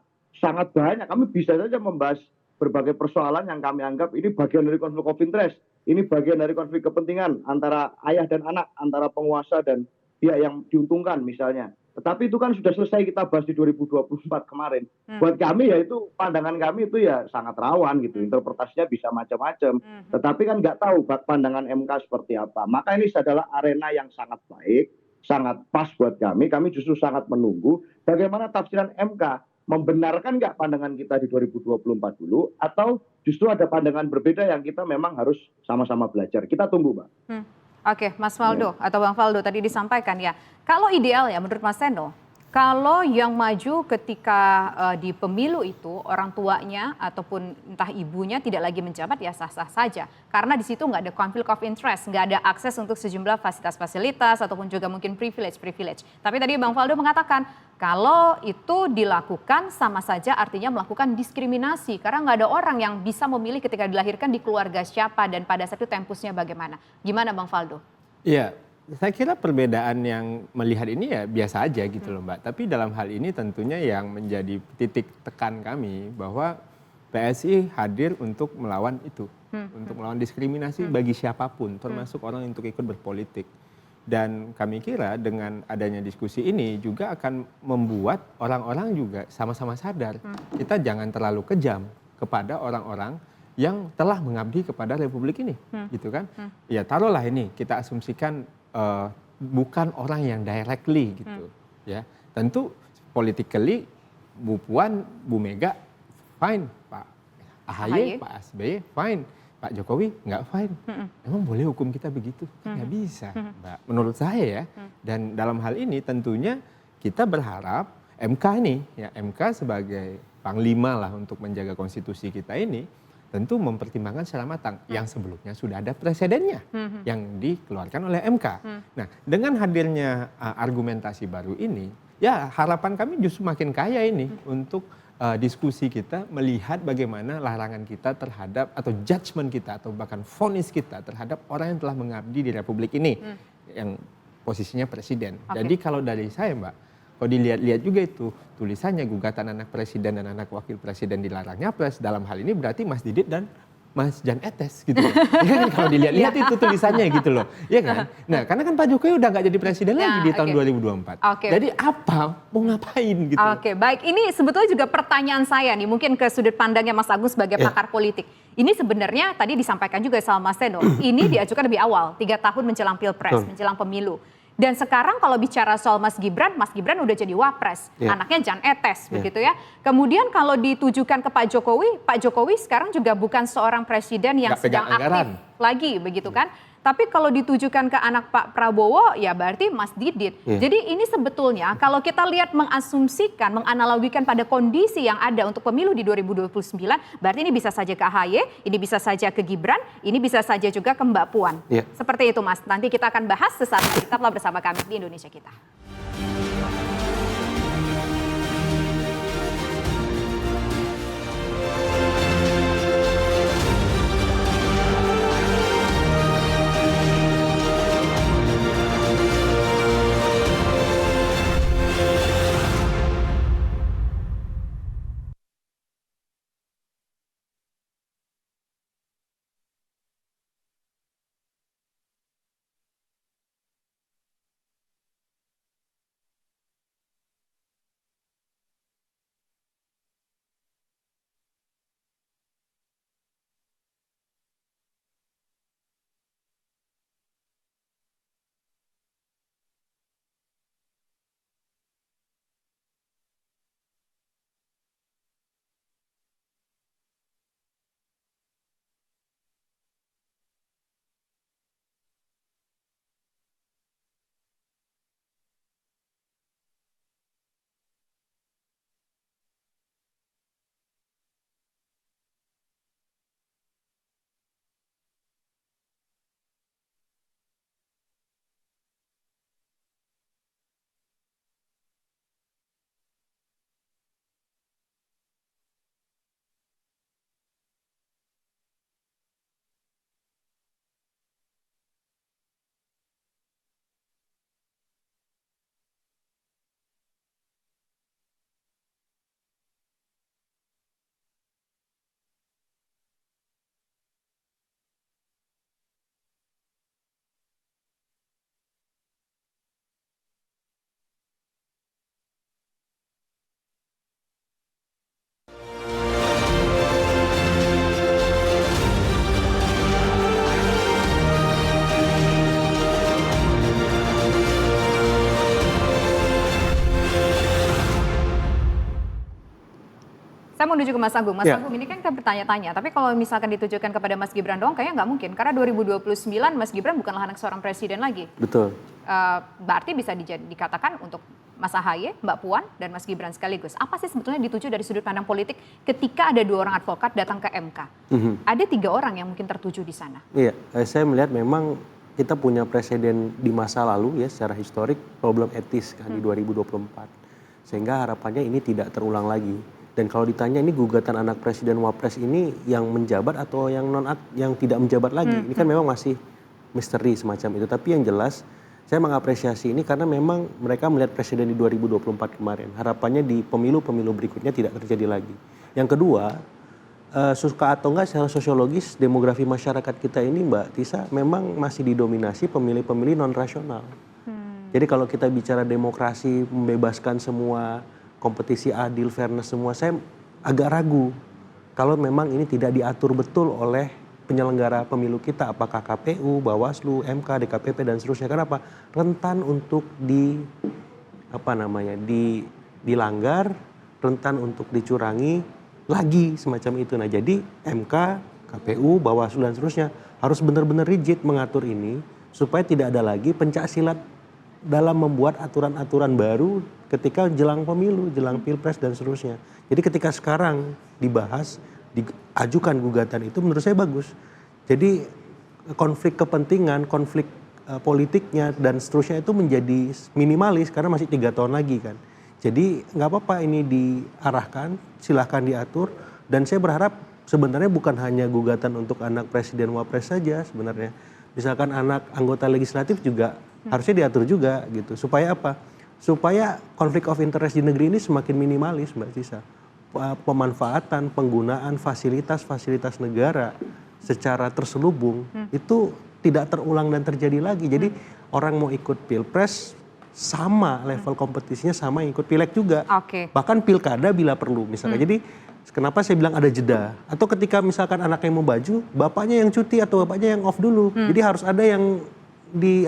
banyak. Kami bisa saja membahas berbagai persoalan yang kami anggap ini bagian dari konflik of interest. Ini bagian dari konflik kepentingan antara ayah dan anak, antara penguasa dan pihak yang diuntungkan misalnya. Tetapi itu kan sudah selesai kita bahas di 2024 kemarin. Buat kami ya itu, pandangan kami itu ya sangat rawan gitu. Interpretasinya bisa macam-macam. Tetapi kan nggak tahu pandangan MK seperti apa. Maka ini adalah arena yang sangat baik, sangat pas buat kami. Kami justru sangat menunggu bagaimana tafsiran MK. Membenarkan nggak pandangan kita di 2024 dulu, atau justru ada pandangan berbeda yang kita memang harus sama-sama belajar. Kita tunggu, Mbak. Oke, Mas Faldo atau Bang Faldo tadi disampaikan ya. Kalau ideal ya menurut Mas Seno, kalau yang maju ketika di pemilu itu orang tuanya ataupun entah ibunya tidak lagi menjabat ya sah-sah saja. Karena di situ nggak ada conflict of interest, nggak ada akses untuk sejumlah fasilitas-fasilitas ataupun juga mungkin privilege. Tapi tadi Bang Faldo mengatakan kalau itu dilakukan sama saja artinya melakukan diskriminasi. Karena nggak ada orang yang bisa memilih ketika dilahirkan di keluarga siapa dan pada saat itu tempusnya bagaimana. Gimana Bang Faldo? Iya, saya kira perbedaan yang melihat ini ya biasa aja gitu loh Mbak. Tapi dalam hal ini tentunya yang menjadi titik tekan kami bahwa PSI hadir untuk melawan itu. Untuk melawan diskriminasi bagi siapapun, termasuk orang untuk ikut berpolitik. Dan kami kira dengan adanya diskusi ini juga akan membuat orang-orang juga sama-sama sadar. Kita jangan terlalu kejam kepada orang-orang yang telah mengabdi kepada Republik ini, gitu kan? Ya taruhlah ini kita asumsikan bukan orang yang directly gitu, ya. Tentu politically Bu Puan, Bu Mega fine, Pak AHY, Pak SBY fine, Pak Jokowi nggak fine. Emang boleh hukum kita begitu? Nggak bisa, Mbak. Menurut saya ya. Dan dalam hal ini tentunya kita berharap MK ini, ya MK sebagai panglima lah untuk menjaga konstitusi kita ini, tentu mempertimbangkan secara matang yang sebelumnya sudah ada presidennya yang dikeluarkan oleh MK. Nah, dengan hadirnya argumentasi baru ini, ya harapan kami justru makin kaya ini untuk diskusi kita melihat bagaimana larangan kita terhadap atau judgement kita atau bahkan vonis kita terhadap orang yang telah mengabdi di Republik ini yang posisinya presiden. Jadi kalau dari saya Mbak, kalau dilihat-lihat juga itu tulisannya gugatan anak presiden dan anak wakil presiden dilarang nyapres, dalam hal ini berarti Mas Didit dan Mas Jan Etes gitu loh. Ya kan kalau dilihat-lihat itu tulisannya gitu loh. Ya kan? Nah, karena kan Pak Jokowi udah nggak jadi presiden lagi di tahun 2024. Jadi apa? Mau ngapain gitu. Oke, baik. Ini sebetulnya juga pertanyaan saya nih, mungkin ke sudut pandangnya Mas Agus sebagai pakar politik. Ini sebenarnya tadi disampaikan juga sama Mas Seno, ini diajukan lebih awal, 3 tahun menjelang Pilpres, menjelang pemilu. Dan sekarang kalau bicara soal Mas Gibran udah jadi wapres, anaknya Jan Etes begitu ya. Kemudian kalau ditujukan ke Pak Jokowi sekarang juga bukan seorang presiden yang sedang aktif lagi begitu kan. Tapi kalau ditujukan ke anak Pak Prabowo ya berarti Mas Didit. Jadi ini sebetulnya kalau kita lihat mengasumsikan, menganalogikan pada kondisi yang ada untuk pemilu di 2029, berarti ini bisa saja ke AHY, ini bisa saja ke Gibran, ini bisa saja juga ke Mbak Puan. Seperti itu Mas, nanti kita akan bahas sesaat lagi. Tetaplah bersama kami di Indonesia Kita. Saya mau menuju ke Mas Agung. Mas Agung, ini kan kita bertanya-tanya, tapi kalau misalkan ditujukan kepada Mas Gibran doang, kayaknya nggak mungkin. Karena 2029 Mas Gibran bukanlah anak seorang presiden lagi. Betul. Berarti bisa dikatakan untuk Mas AHY, Mbak Puan, dan Mas Gibran sekaligus. Apa sih sebetulnya dituju dari sudut pandang politik ketika ada 2 orang advokat datang ke MK? Ada 3 orang yang mungkin tertuju di sana. Iya, saya melihat memang kita punya presiden di masa lalu ya secara historik problem etis kan di 2024. Sehingga harapannya ini tidak terulang lagi. Dan kalau ditanya ini gugatan anak presiden wapres ini yang menjabat atau yang tidak menjabat lagi, ini kan memang masih misteri semacam itu. Tapi yang jelas saya mengapresiasi ini karena memang mereka melihat presiden di 2024 kemarin. Harapannya di pemilu-pemilu berikutnya tidak terjadi lagi. Yang kedua, suka atau enggak secara sosiologis demografi masyarakat kita ini Mbak Tisa memang masih didominasi pemilih-pemilih non-rasional. Jadi kalau kita bicara demokrasi, membebaskan semua, kompetisi adil, fairness semua, saya agak ragu kalau memang ini tidak diatur betul oleh penyelenggara pemilu kita, apakah KPU, Bawaslu, MK, DKPP dan seterusnya. Kenapa? Rentan untuk dilanggar, rentan untuk dicurangi lagi semacam itu. Nah, jadi MK, KPU, Bawaslu dan seterusnya harus benar-benar rigid mengatur ini supaya tidak ada lagi pencak silat dalam membuat aturan-aturan baru ketika jelang pemilu, jelang pilpres dan seterusnya. Jadi ketika sekarang dibahas, diajukan gugatan itu menurut saya bagus. Jadi konflik kepentingan, konflik politiknya dan seterusnya itu menjadi minimalis karena masih 3 tahun lagi kan. Jadi nggak apa-apa ini diarahkan, silahkan diatur. Dan saya berharap sebenarnya bukan hanya gugatan untuk anak presiden wapres saja sebenarnya. Misalkan anak anggota legislatif juga harusnya diatur juga gitu. Supaya apa? Supaya konflik of interest di negeri ini semakin minimalis Mbak Tisa. Pemanfaatan, penggunaan fasilitas-fasilitas negara secara terselubung itu tidak terulang dan terjadi lagi. Jadi orang mau ikut pilpres sama level kompetisinya sama ikut pileg juga. Bahkan pilkada bila perlu misalnya. Jadi kenapa saya bilang ada jeda? Atau ketika misalkan anaknya mau baju, bapaknya yang cuti atau bapaknya yang off dulu. Jadi harus ada yang di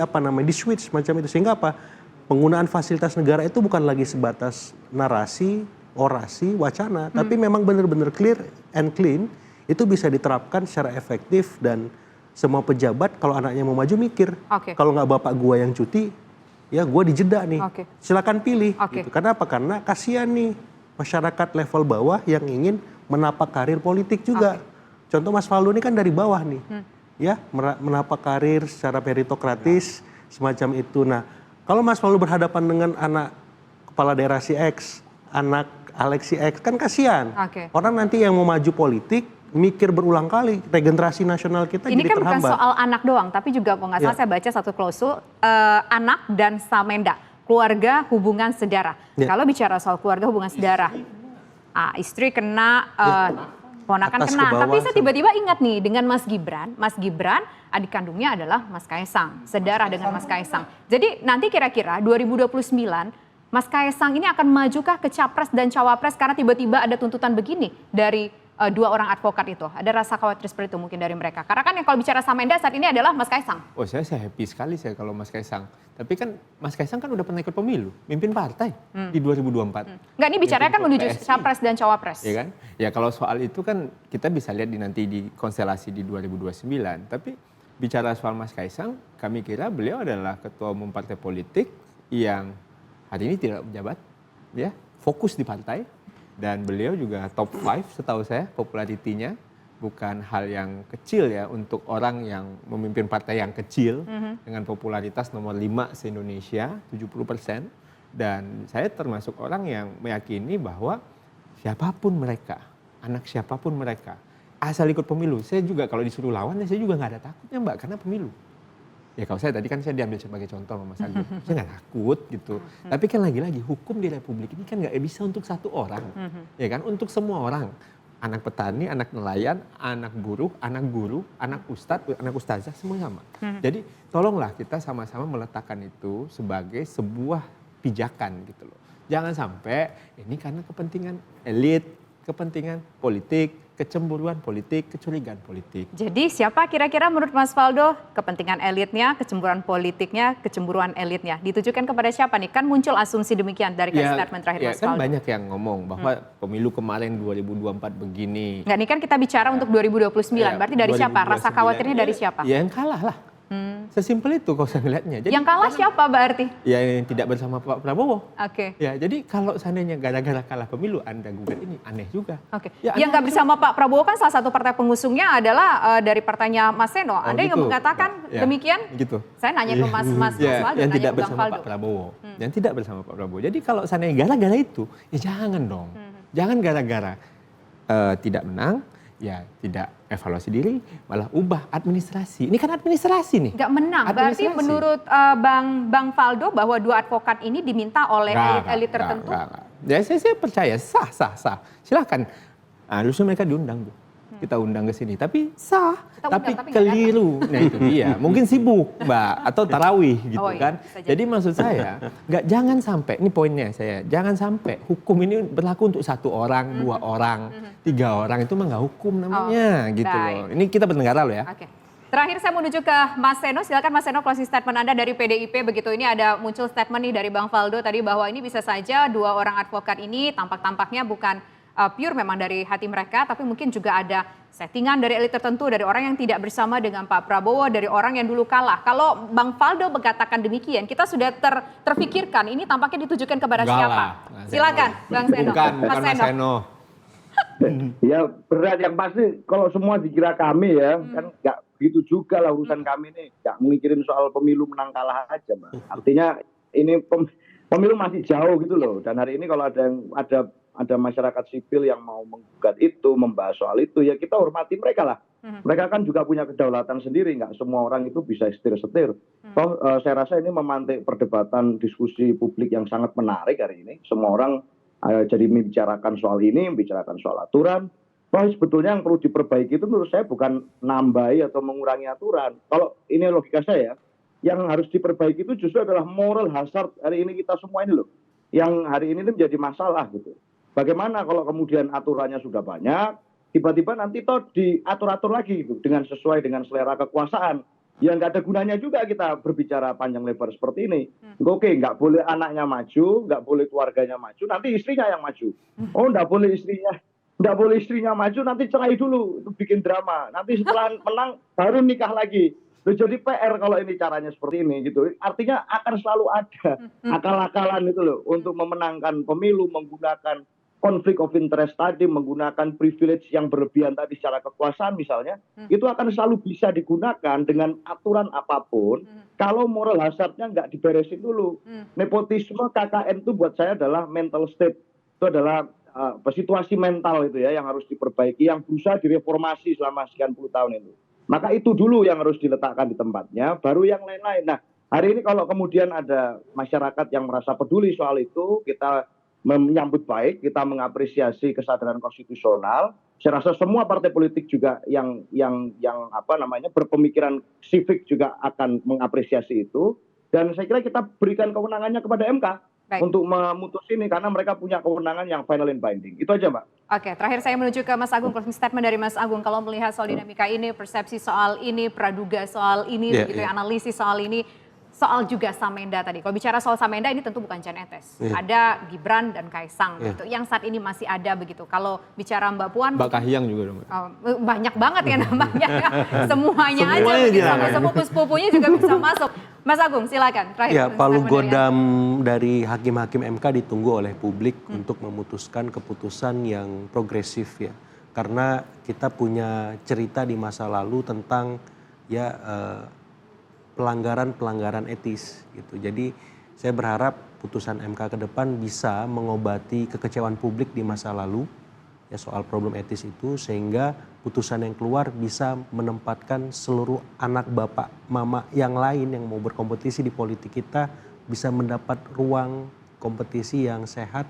switch macam itu. Sehingga apa? Penggunaan fasilitas negara itu bukan lagi sebatas narasi, orasi, wacana, tapi memang benar-benar clear and clean. Itu bisa diterapkan secara efektif dan semua pejabat kalau anaknya mau maju mikir. Kalau nggak bapak gua yang cuti, ya gua dijeda nih. Silakan pilih. Gitu. Karena apa? Karena kasihan nih masyarakat level bawah yang ingin menapak karir politik juga. Contoh Mas Faldo ini kan dari bawah nih. Ya, menapak karir secara meritokratis semacam itu. Nah, kalau Mas Faldo berhadapan dengan anak kepala daerah si X, anak Alex si X, kan kasihan. Orang nanti yang mau maju politik mikir berulang kali, regenerasi nasional kita ini jadi kan terhambat. bukan soal anak doang, tapi juga kalau nggak salah saya baca satu klausul anak dan Samenda, keluarga hubungan sedarah. Kalau bicara soal keluarga hubungan sedarah, istri kena, ponakan kena. Tapi saya tiba-tiba ingat nih dengan Mas Gibran adik kandungnya adalah Mas Kaisang, sedarah dengan Mas Kaisang. Jadi nanti kira-kira 2029 Mas Kaisang ini akan majukah ke capres dan cawapres karena tiba-tiba ada tuntutan begini dari 2 orang advokat itu? Ada rasa khawatir seperti itu mungkin dari mereka. Karena kan yang kalau bicara Samenda saat ini adalah Mas Kaisang. Oh saya happy sekali saya kalau Mas Kaisang. Tapi kan Mas Kaisang kan udah pernah ikut pemilu, mimpin partai di 2024. Enggak, ini bicaranya kan menuju capres dan cawapres. Ya kan? Ya kalau soal itu kan kita bisa lihat nanti di konstelasi di 2029. Tapi bicara soal Mas Kaisang, kami kira beliau adalah ketua umum partai politik yang hari ini tidak menjabat, ya fokus di partai. Dan beliau juga top 5 setahu saya popularitinya, bukan hal yang kecil ya untuk orang yang memimpin partai yang kecil dengan popularitas nomor 5 se-Indonesia 70%. Dan saya termasuk orang yang meyakini bahwa siapapun mereka, anak siapapun mereka, asal ikut pemilu. Saya juga kalau disuruh lawan saya juga nggak ada takutnya Mbak karena pemilu. Ya kalau saya tadi kan saya diambil sebagai contoh sama Mas Agung, saya nggak takut gitu. Tapi kan lagi-lagi hukum di Republik ini kan nggak bisa untuk satu orang, ya kan? Untuk semua orang, anak petani, anak nelayan, anak buruh, anak guru, anak ustadz, anak ustazah, semua sama. Jadi tolonglah kita sama-sama meletakkan itu sebagai sebuah pijakan gitu loh. Jangan sampai ini karena kepentingan elit, kepentingan politik, kecemburuan politik, kecurigaan politik. Jadi siapa kira-kira menurut Mas Faldo kepentingan elitnya, kecemburuan politiknya, kecemburuan elitnya ditujukan kepada siapa nih? Kan muncul asumsi demikian dari statement terakhir Mas kan Faldo. banyak yang ngomong bahwa pemilu kemarin 2024 begini. Nggak, ini kan kita bicara untuk 2029, berarti dari siapa? Rasa 2029, khawatirnya dari siapa? Ya yang kalah lah. Sesimpel itu kalau saya melihatnya. Jadi, Yang kalah siapa berarti? ya yang tidak bersama Pak Prabowo. Oke. Ya, jadi kalau seandainya gara-gara kalah pemilu Anda gugat ini aneh juga. Oke. Ya, yang nggak bersama Pak Prabowo kan salah satu partai pengusungnya adalah dari partainya Mas Seno. Anda yang gitu. mengatakan Ya, demikian? gitu. Saya nanya ke Mas Faldo, yang nanya tidak ke Bang bersama Faldo. Pak Prabowo. Yang tidak bersama Pak Prabowo. Jadi kalau seandainya gara-gara itu, ya jangan dong. Jangan gara-gara tidak menang, ya tidak evaluasi diri, malah ubah administrasi. Ini kan administrasi nih. Nggak menang. Berarti Administrasi. menurut Bang Faldo bahwa dua advokat ini diminta oleh elit-elit tertentu? Nggak. Ya saya percaya sah. Silahkan. Harusnya mereka diundang, Bu. Kita undang ke sini, tapi sah, Kita undang, tapi tapi nggak keliru. Nah itu dia, mungkin sibuk, Mbak, atau tarawih gitu Oh, iya, kan. bisa jadi. Jadi maksud saya, jangan sampai, ini poinnya saya, jangan sampai hukum ini berlaku untuk 1 orang, 2 orang, 3 orang, itu mah nggak hukum namanya, gitu baik. loh. Ini kita bernegara loh ya. Oke. Terakhir saya menuju ke Mas Seno. Silakan Mas Seno, closing statement Anda dari PDIP begitu. Ini ada muncul statement nih dari Bang Faldo tadi bahwa ini bisa saja 2 orang advokat ini tampak-tampaknya bukan pure memang dari hati mereka, tapi mungkin juga ada settingan dari elit tertentu, dari orang yang tidak bersama dengan Pak Prabowo, dari orang yang dulu kalah. Kalau Bang Faldo mengatakan demikian, kita sudah terpikirkan ini tampaknya ditujukan kepada Enggak siapa? lah. Silakan Bang Seno. Bukan Mas Seno. Ya berat, yang pasti kalau semua dikira kami ya, kan nggak begitu juga lah urusan kami nih. Nggak mikirin soal pemilu menang kalah aja, Mbak. Artinya ini pemilu masih jauh gitu loh. Dan hari ini kalau ada masyarakat sipil yang mau menggugat itu, membahas soal itu, ya kita hormati mereka lah. Mereka kan juga punya kedaulatan sendiri, nggak semua orang itu bisa setir-setir. Toh saya rasa ini memantik perdebatan diskusi publik yang sangat menarik hari ini. Semua orang jadi membicarakan soal ini, membicarakan soal aturan. Toh sebetulnya yang perlu diperbaiki itu menurut saya bukan nambahi atau mengurangi aturan. Kalau ini logika saya, yang harus diperbaiki itu justru adalah moral hazard hari ini kita semua ini loh. Yang hari ini menjadi masalah gitu. Bagaimana kalau kemudian aturannya sudah banyak, tiba-tiba nanti toh diatur-atur lagi gitu, dengan sesuai dengan selera kekuasaan. Ya nggak ada gunanya juga kita berbicara panjang lebar seperti ini. Oke, nggak boleh anaknya maju, nggak boleh keluarganya maju, nanti istrinya yang maju. Oh, nggak boleh istrinya maju, nanti cerai dulu, itu bikin drama. Nanti setelah menang baru nikah lagi. Jadi PR kalau ini caranya seperti ini gitu. Artinya akan selalu ada akal-akalan itu loh untuk memenangkan pemilu, menggunakan konflik of interest tadi, menggunakan privilege yang berlebihan tadi secara kekuasaan misalnya, itu akan selalu bisa digunakan dengan aturan apapun kalau moral hazardnya nggak diberesin dulu. Nepotisme KKN itu buat saya adalah mental state, itu adalah situasi mental itu ya yang harus diperbaiki, yang berusaha direformasi selama sekian puluh tahun itu. Maka itu dulu yang harus diletakkan di tempatnya, baru yang lain-lain. Nah, hari ini kalau kemudian ada masyarakat yang merasa peduli soal itu, kita menyambut baik, kita mengapresiasi kesadaran konstitusional. Saya rasa semua partai politik juga yang berpemikiran civic juga akan mengapresiasi itu. Dan saya kira kita berikan kewenangannya kepada MK untuk memutus ini, karena mereka punya kewenangan yang final and binding. Itu aja, Mbak. Oke, terakhir saya menuju ke Mas Agung, closing statement dari Mas Agung. Kalau melihat soal dinamika ini, persepsi soal ini, praduga soal ini, analisis soal ini, soal juga Samenda tadi. Kalau bicara soal Samenda ini tentu bukan Jan Etes. Ada Gibran dan Kaisang gitu, yang saat ini masih ada begitu. Kalau bicara Mbak Puan, Mbak Kahiyang juga dong. banyak banget ya namanya. Semuanya aja begitu, sampai sepupu-sepupunya juga bisa masuk. Mas Agung, silakan. Terakhir. Ya, palu godam dari hakim-hakim MK ditunggu oleh publik untuk memutuskan keputusan yang progresif ya. Karena kita punya cerita di masa lalu tentang pelanggaran-pelanggaran etis gitu. Jadi saya berharap putusan MK ke depan bisa mengobati kekecewaan publik di masa lalu ya soal problem etis itu, sehingga putusan yang keluar bisa menempatkan seluruh anak bapak mama yang lain yang mau berkompetisi di politik kita bisa mendapat ruang kompetisi yang sehat,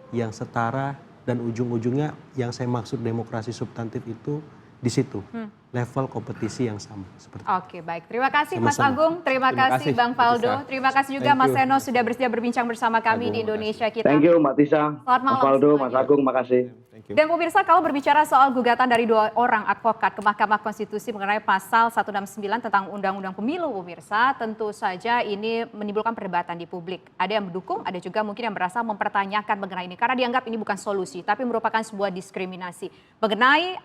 yang setara, dan ujung-ujungnya yang saya maksud demokrasi substantif itu di situ. Level kompetisi yang sama. Oke, baik. Terima kasih Mas Sama-sama. Agung, terima kasih Bang Faldo, terima kasih juga Mas Seno sudah bersedia berbincang bersama kami di Indonesia Kita. Thank you Mbak Tisa, Selamat malam Mas Faldo, semuanya. Mas Agung, makasih. Dan pemirsa, kalau berbicara soal gugatan dari 2 orang advokat ke Mahkamah Konstitusi mengenai pasal 169 tentang Undang-Undang Pemilu, pemirsa, tentu saja ini menimbulkan perdebatan di publik. Ada yang mendukung, ada juga mungkin yang merasa mempertanyakan mengenai ini karena dianggap ini bukan solusi, tapi merupakan sebuah diskriminasi. Mengenai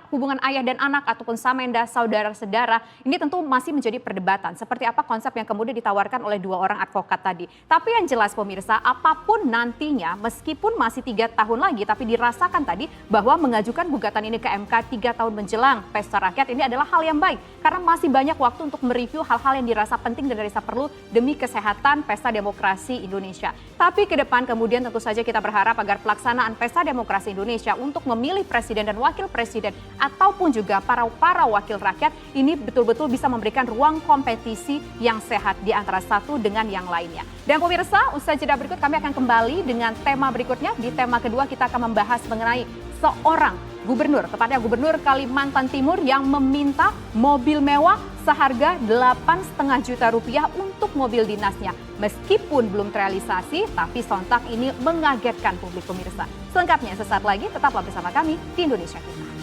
hubungan ayah dan anak ataupun samenda saudara-saudara, ini tentu masih menjadi perdebatan. Seperti apa konsep yang kemudian ditawarkan oleh 2 orang advokat tadi. Tapi yang jelas pemirsa, apapun nantinya, meskipun masih 3 tahun lagi, tapi dirasakan tadi bahwa mengajukan gugatan ini ke MK 3 tahun menjelang pesta rakyat ini adalah hal yang baik karena masih banyak waktu untuk mereview hal-hal yang dirasa penting dan dirasa perlu demi kesehatan pesta demokrasi Indonesia. Tapi ke depan kemudian tentu saja kita berharap agar pelaksanaan pesta demokrasi Indonesia untuk memilih presiden dan wakil presiden ataupun juga para wakil rakyat ini betul-betul bisa memberikan ruang kompetisi yang sehat di antara satu dengan yang lainnya. Dan pemirsa, usai jeda berikut kami akan kembali dengan tema berikutnya. Di tema kedua kita akan membahas mengenai seorang gubernur, tepatnya Gubernur Kalimantan Timur yang meminta mobil mewah seharga 8,5 juta rupiah untuk mobil dinasnya. Meskipun belum terrealisasi, tapi sontak ini mengagetkan publik pemirsa. Selengkapnya sesaat lagi, tetaplah bersama kami di Indonesia Kita.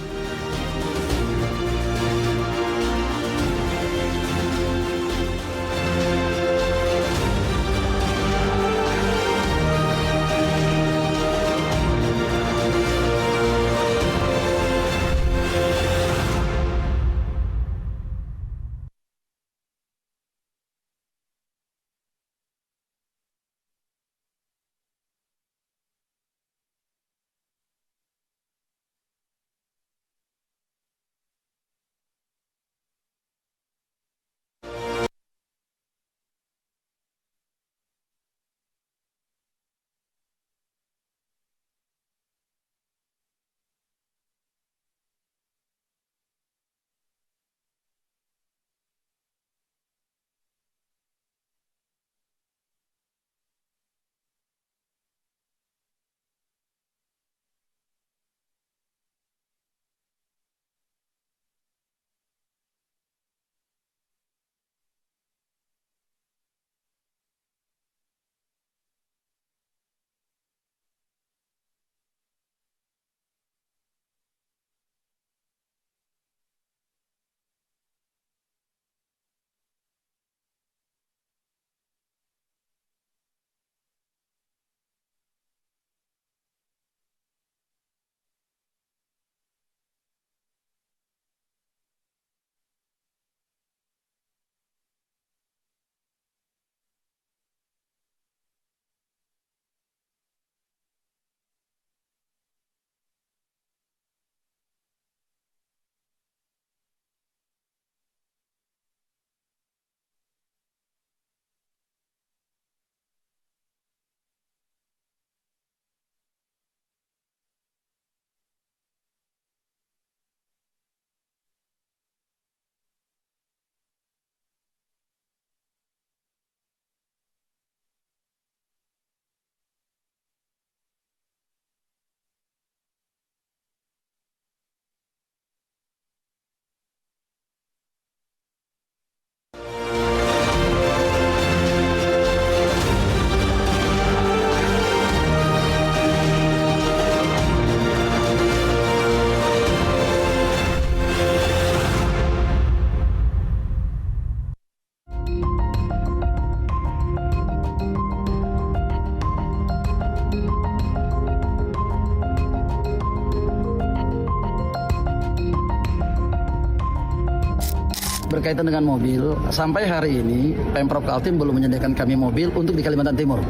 Berkaitan dengan mobil, sampai hari ini Pemprov Kaltim belum menyediakan kami mobil untuk di Kalimantan Timur.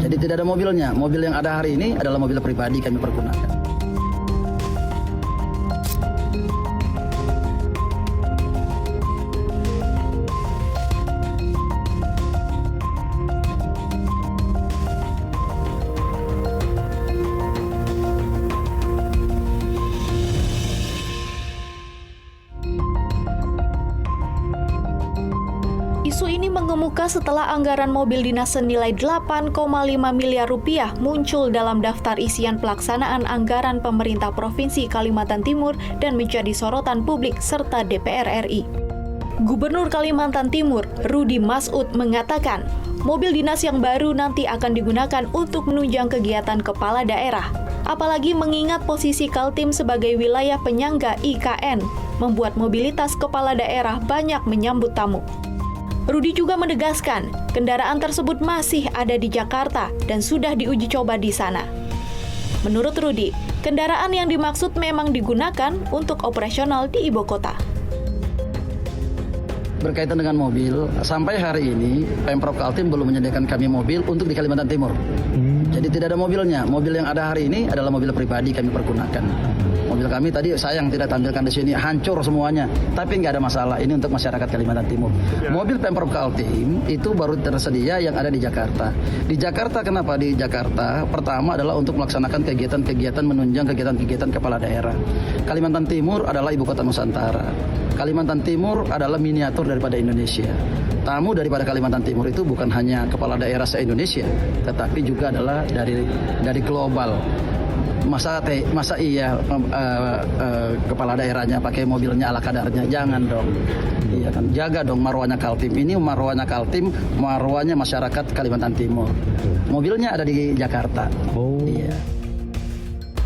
Jadi tidak ada mobilnya. Mobil yang ada hari ini adalah mobil pribadi kami pergunakan. Isu ini mengemuka setelah anggaran mobil dinas senilai 8,5 miliar rupiah muncul dalam daftar isian pelaksanaan anggaran pemerintah Provinsi Kalimantan Timur dan menjadi sorotan publik serta DPR RI. Gubernur Kalimantan Timur, Rudi Masud, mengatakan mobil dinas yang baru nanti akan digunakan untuk menunjang kegiatan kepala daerah. Apalagi mengingat posisi Kaltim sebagai wilayah penyangga IKN, membuat mobilitas kepala daerah banyak menyambut tamu. Rudi juga menegaskan, kendaraan tersebut masih ada di Jakarta dan sudah diuji coba di sana. Menurut Rudi, kendaraan yang dimaksud memang digunakan untuk operasional di ibu kota. Berkaitan dengan mobil, sampai hari ini Pemprov Kaltim belum menyediakan kami mobil untuk di Kalimantan Timur. Jadi tidak ada mobilnya. Mobil yang ada hari ini adalah mobil pribadi kami pergunakan. Mobil kami tadi sayang tidak tampilkan di sini, hancur semuanya. Tapi nggak ada masalah, ini untuk masyarakat Kalimantan Timur. Mobil Pemprov Kaltim itu baru tersedia yang ada di Jakarta. Di Jakarta kenapa? Di Jakarta pertama adalah untuk melaksanakan kegiatan-kegiatan menunjang kegiatan-kegiatan kepala daerah. Kalimantan Timur adalah ibu kota Nusantara. Kalimantan Timur adalah miniatur daripada Indonesia. Tamu daripada Kalimantan Timur itu bukan hanya kepala daerah se-Indonesia, tetapi juga adalah dari global. Masa iya kepala daerahnya pakai mobilnya ala kadarnya? Jangan dong. Iya kan, jaga dong marwahnya Kaltim. Ini marwahnya Kaltim, marwahnya masyarakat Kalimantan Timur. Mobilnya ada di Jakarta. Iya.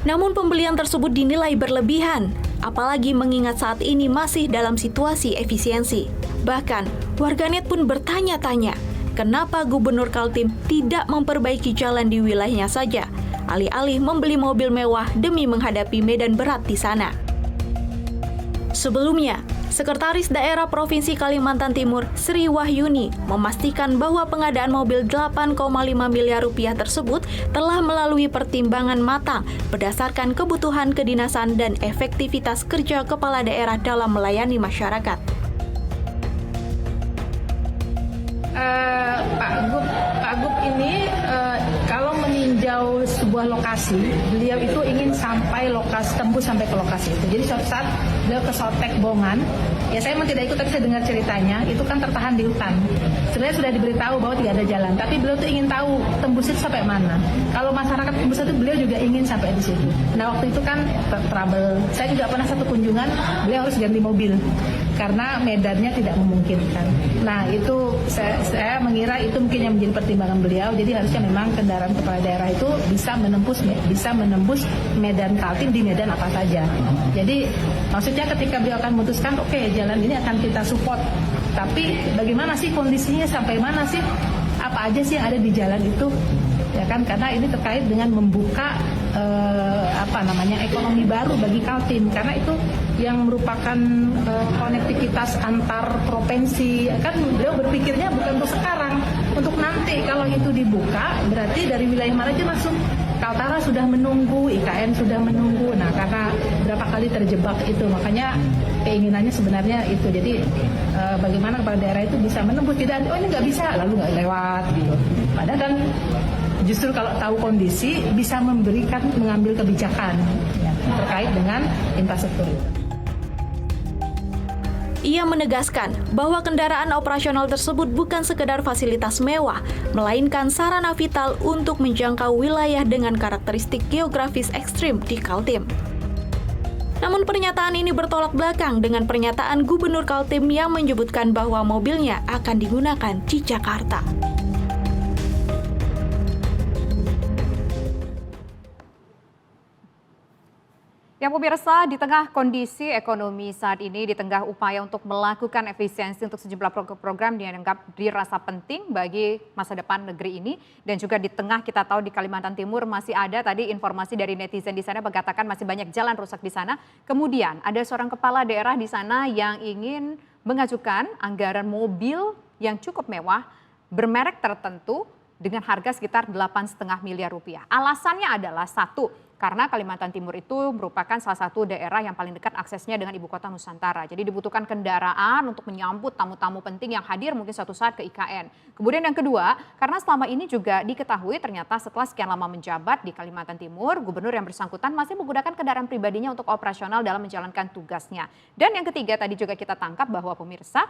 Namun pembelian tersebut dinilai berlebihan, apalagi mengingat saat ini masih dalam situasi efisiensi. Bahkan, warganet pun bertanya-tanya, kenapa Gubernur Kaltim tidak memperbaiki jalan di wilayahnya saja, alih-alih membeli mobil mewah demi menghadapi medan berat di sana. Sebelumnya, Sekretaris Daerah Provinsi Kalimantan Timur, Sri Wahyuni, memastikan bahwa pengadaan mobil 8,5 miliar rupiah tersebut telah melalui pertimbangan matang berdasarkan kebutuhan kedinasan dan efektivitas kerja kepala daerah dalam melayani masyarakat. Pak Gub ini kalau meninjau sebuah lokasi, beliau itu ingin tembus sampai ke lokasi itu. Jadi suatu saat beliau ke Sotek Bongan, ya saya memang tidak ikut, tapi saya dengar ceritanya, itu kan tertahan di hutan. Sebenarnya sudah diberitahu bahwa tidak ada jalan, tapi beliau tuh ingin tahu tembus itu sampai mana. Kalau masyarakat tembus itu beliau juga ingin sampai di situ. Nah waktu itu kan trouble. Saya juga pernah satu kunjungan, beliau harus ganti mobil karena medannya tidak memungkinkan. Nah itu saya mengira itu mungkin yang menjadi pertimbangan beliau. Jadi harusnya memang kendaraan kepala daerah itu bisa menembus medan Kaltim di medan apa saja. Jadi maksudnya ketika beliau akan memutuskan, oke, jalan ini akan kita support. Tapi bagaimana sih kondisinya, sampai mana sih, apa aja sih yang ada di jalan itu? Ya kan, karena ini terkait dengan membuka ekonomi baru bagi Kaltim, karena itu yang merupakan konektivitas antar provinsi. Kan beliau berpikirnya bukan untuk sekarang, untuk nanti kalau itu dibuka berarti dari wilayah mana aja langsung Kaltara sudah menunggu, IKN sudah menunggu. Nah karena berapa kali terjebak itu, makanya keinginannya sebenarnya itu. Jadi bagaimana kepala daerah itu bisa menembus, tidak ini nggak bisa lalu nggak lewat gitu. Padahal kan justru kalau tahu kondisi bisa mengambil kebijakan ya, terkait dengan infrastruktur itu. Ia menegaskan bahwa kendaraan operasional tersebut bukan sekedar fasilitas mewah, melainkan sarana vital untuk menjangkau wilayah dengan karakteristik geografis ekstrim di Kaltim. Namun pernyataan ini bertolak belakang dengan pernyataan Gubernur Kaltim yang menyebutkan bahwa mobilnya akan digunakan di Jakarta. Ya pemirsa, di tengah kondisi ekonomi saat ini, di tengah upaya untuk melakukan efisiensi untuk sejumlah program yang dianggap dirasa penting bagi masa depan negeri ini, dan juga di tengah kita tahu di Kalimantan Timur masih ada tadi informasi dari netizen di sana mengatakan masih banyak jalan rusak di sana. Kemudian ada seorang kepala daerah di sana yang ingin mengajukan anggaran mobil yang cukup mewah bermerek tertentu dengan harga sekitar 8,5 miliar rupiah. Alasannya adalah satu, karena Kalimantan Timur itu merupakan salah satu daerah yang paling dekat aksesnya dengan ibu kota Nusantara. Jadi dibutuhkan kendaraan untuk menyambut tamu-tamu penting yang hadir mungkin suatu saat ke IKN. Kemudian yang kedua, karena selama ini juga diketahui ternyata setelah sekian lama menjabat di Kalimantan Timur, gubernur yang bersangkutan masih menggunakan kendaraan pribadinya untuk operasional dalam menjalankan tugasnya. Dan yang ketiga tadi juga kita tangkap bahwa pemirsa,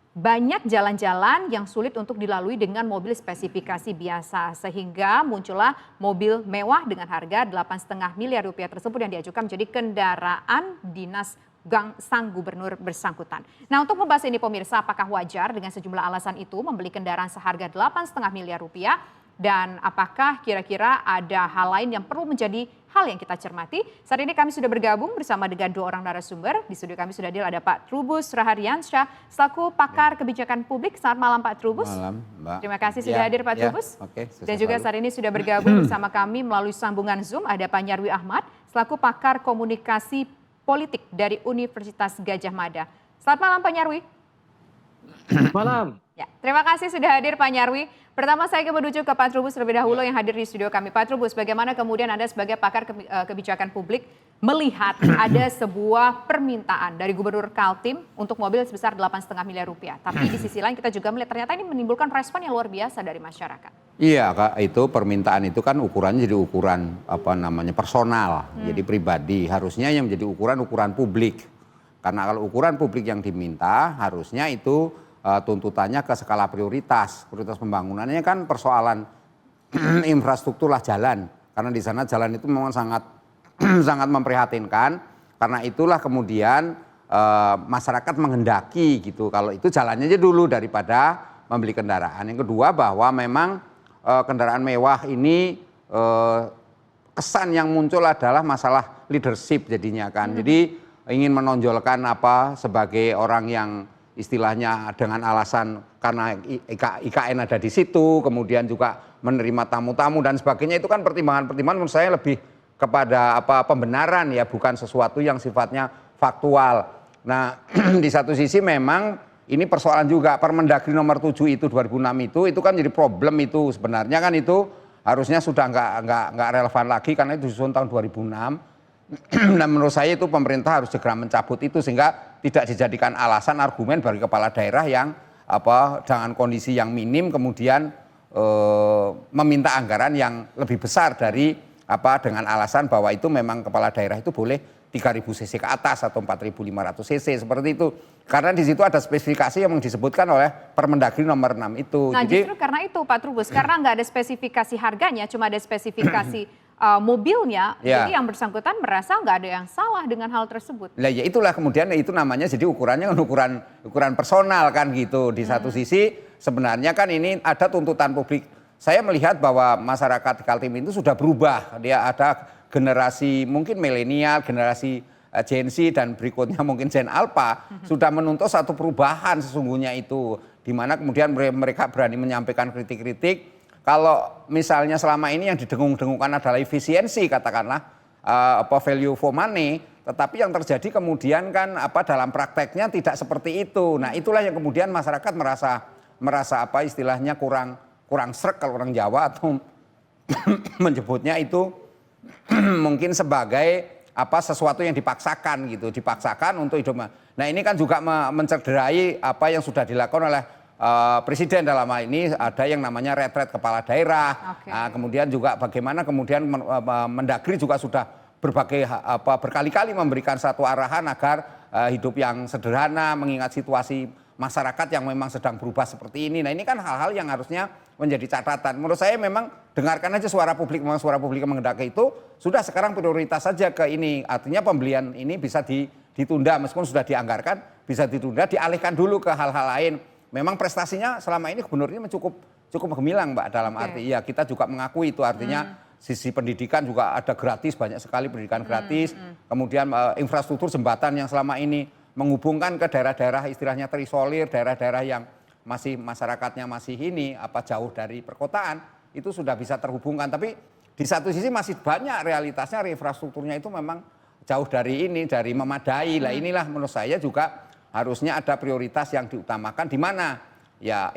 banyak jalan-jalan yang sulit untuk dilalui dengan mobil spesifikasi biasa, sehingga muncullah mobil mewah dengan harga 8,5 miliar rupiah tersebut yang diajukan menjadi kendaraan dinas sang gubernur bersangkutan. Nah untuk membahas ini pemirsa, apakah wajar dengan sejumlah alasan itu membeli kendaraan seharga 8,5 miliar rupiah? dan apakah kira-kira ada hal lain yang perlu menjadi hal yang kita cermati. Saat ini kami sudah bergabung bersama dengan 2 orang narasumber. Di studio kami sudah hadir ada Pak Trubus Rahardiansyah selaku pakar kebijakan publik. Selamat malam Pak Trubus. Malam, Mbak. Terima kasih sudah hadir Pak Trubus. Oke, dan juga saat ini sudah bergabung bersama kami melalui sambungan Zoom ada Pak Nyarwi Ahmad selaku pakar komunikasi politik dari Universitas Gadjah Mada. Selamat malam Pak Nyarwi. Malam. Ya, terima kasih sudah hadir Pak Nyarwi. Pertama saya menuju ke Pak Trubus terlebih dahulu yang hadir di studio kami. Pak Trubus, bagaimana kemudian Anda sebagai pakar kebijakan publik melihat ada sebuah permintaan dari Gubernur Kaltim untuk mobil sebesar 8,5 miliar rupiah. Tapi di sisi lain kita juga melihat ternyata ini menimbulkan respon yang luar biasa dari masyarakat. Iya, Kak, itu permintaan itu kan ukurannya jadi ukuran personal, jadi pribadi. Harusnya yang menjadi ukuran publik. Karena kalau ukuran publik yang diminta harusnya itu tuntutannya ke skala prioritas pembangunannya kan persoalan infrastruktur lah jalan, karena di sana jalan itu memang sangat sangat memprihatinkan. Karena itulah kemudian masyarakat menghendaki gitu kalau itu jalannya aja dulu daripada membeli kendaraan. Yang kedua bahwa memang kendaraan mewah ini kesan yang muncul adalah masalah leadership jadinya kan. Jadi ingin menonjolkan sebagai orang yang istilahnya dengan alasan karena IKN ada di situ, kemudian juga menerima tamu-tamu dan sebagainya, itu kan pertimbangan-pertimbangan menurut saya lebih kepada pembenaran ya, bukan sesuatu yang sifatnya faktual. Nah, di satu sisi memang ini persoalan juga Permendagri nomor 7 itu 2006 itu kan jadi problem itu sebenarnya kan itu harusnya sudah nggak relevan lagi karena itu disusun tahun 2006. Nah, menurut saya itu pemerintah harus segera mencabut itu sehingga tidak dijadikan alasan argumen bagi kepala daerah yang dengan kondisi yang minim kemudian meminta anggaran yang lebih besar dari dengan alasan bahwa itu memang kepala daerah itu boleh 3.000 cc ke atas atau 4.500 cc seperti itu. Karena di situ ada spesifikasi yang disebutkan oleh Permendagri nomor 6 itu. Nah, justru karena itu Pak Trubus, karena nggak ada spesifikasi harganya, cuma ada spesifikasi mobilnya, ya. Jadi yang bersangkutan merasa nggak ada yang salah dengan hal tersebut. Nah, ya itulah kemudian itu namanya jadi ukurannya ukuran personal kan gitu. Di satu sisi sebenarnya kan ini ada tuntutan publik. Saya melihat bahwa masyarakat di Kaltim itu sudah berubah. Dia ada generasi mungkin milenial, generasi Gen Z dan berikutnya mungkin Gen Alpha sudah menuntut satu perubahan sesungguhnya itu. Di mana kemudian mereka berani menyampaikan kritik-kritik. Kalau misalnya selama ini yang didengung-dengungkan adalah efisiensi katakanlah value for money, tetapi yang terjadi kemudian kan dalam prakteknya tidak seperti itu. Nah, itulah yang kemudian masyarakat merasa istilahnya kurang srek kalau orang Jawa atau menyebutnya itu mungkin sebagai sesuatu yang dipaksakan gitu, dipaksakan untuk hidup. Nah, ini kan juga mencederai apa yang sudah dilakukan oleh Presiden dalam hal ini ada yang namanya retret kepala daerah. Okay. Nah, kemudian juga bagaimana kemudian Mendagri juga sudah berkali-kali memberikan satu arahan agar hidup yang sederhana mengingat situasi masyarakat yang memang sedang berubah seperti ini. Nah, ini kan hal-hal yang harusnya menjadi catatan. Menurut saya memang dengarkan aja suara publik, memang suara publik yang menghendaki itu sudah sekarang prioritas saja ke ini. Artinya pembelian ini bisa ditunda meskipun sudah dianggarkan, bisa ditunda, dialihkan dulu ke hal-hal lain. Memang prestasinya selama ini gubernur ini cukup gemilang, Mbak, dalam arti ya kita juga mengakui itu artinya sisi pendidikan juga ada gratis, banyak sekali pendidikan gratis. Kemudian infrastruktur jembatan yang selama ini menghubungkan ke daerah-daerah istilahnya terisolir, daerah-daerah yang masih masyarakatnya masih jauh dari perkotaan, itu sudah bisa terhubungkan. Tapi di satu sisi masih banyak realitasnya infrastrukturnya itu memang jauh dari memadai. Lah inilah menurut saya juga harusnya ada prioritas yang diutamakan di mana ya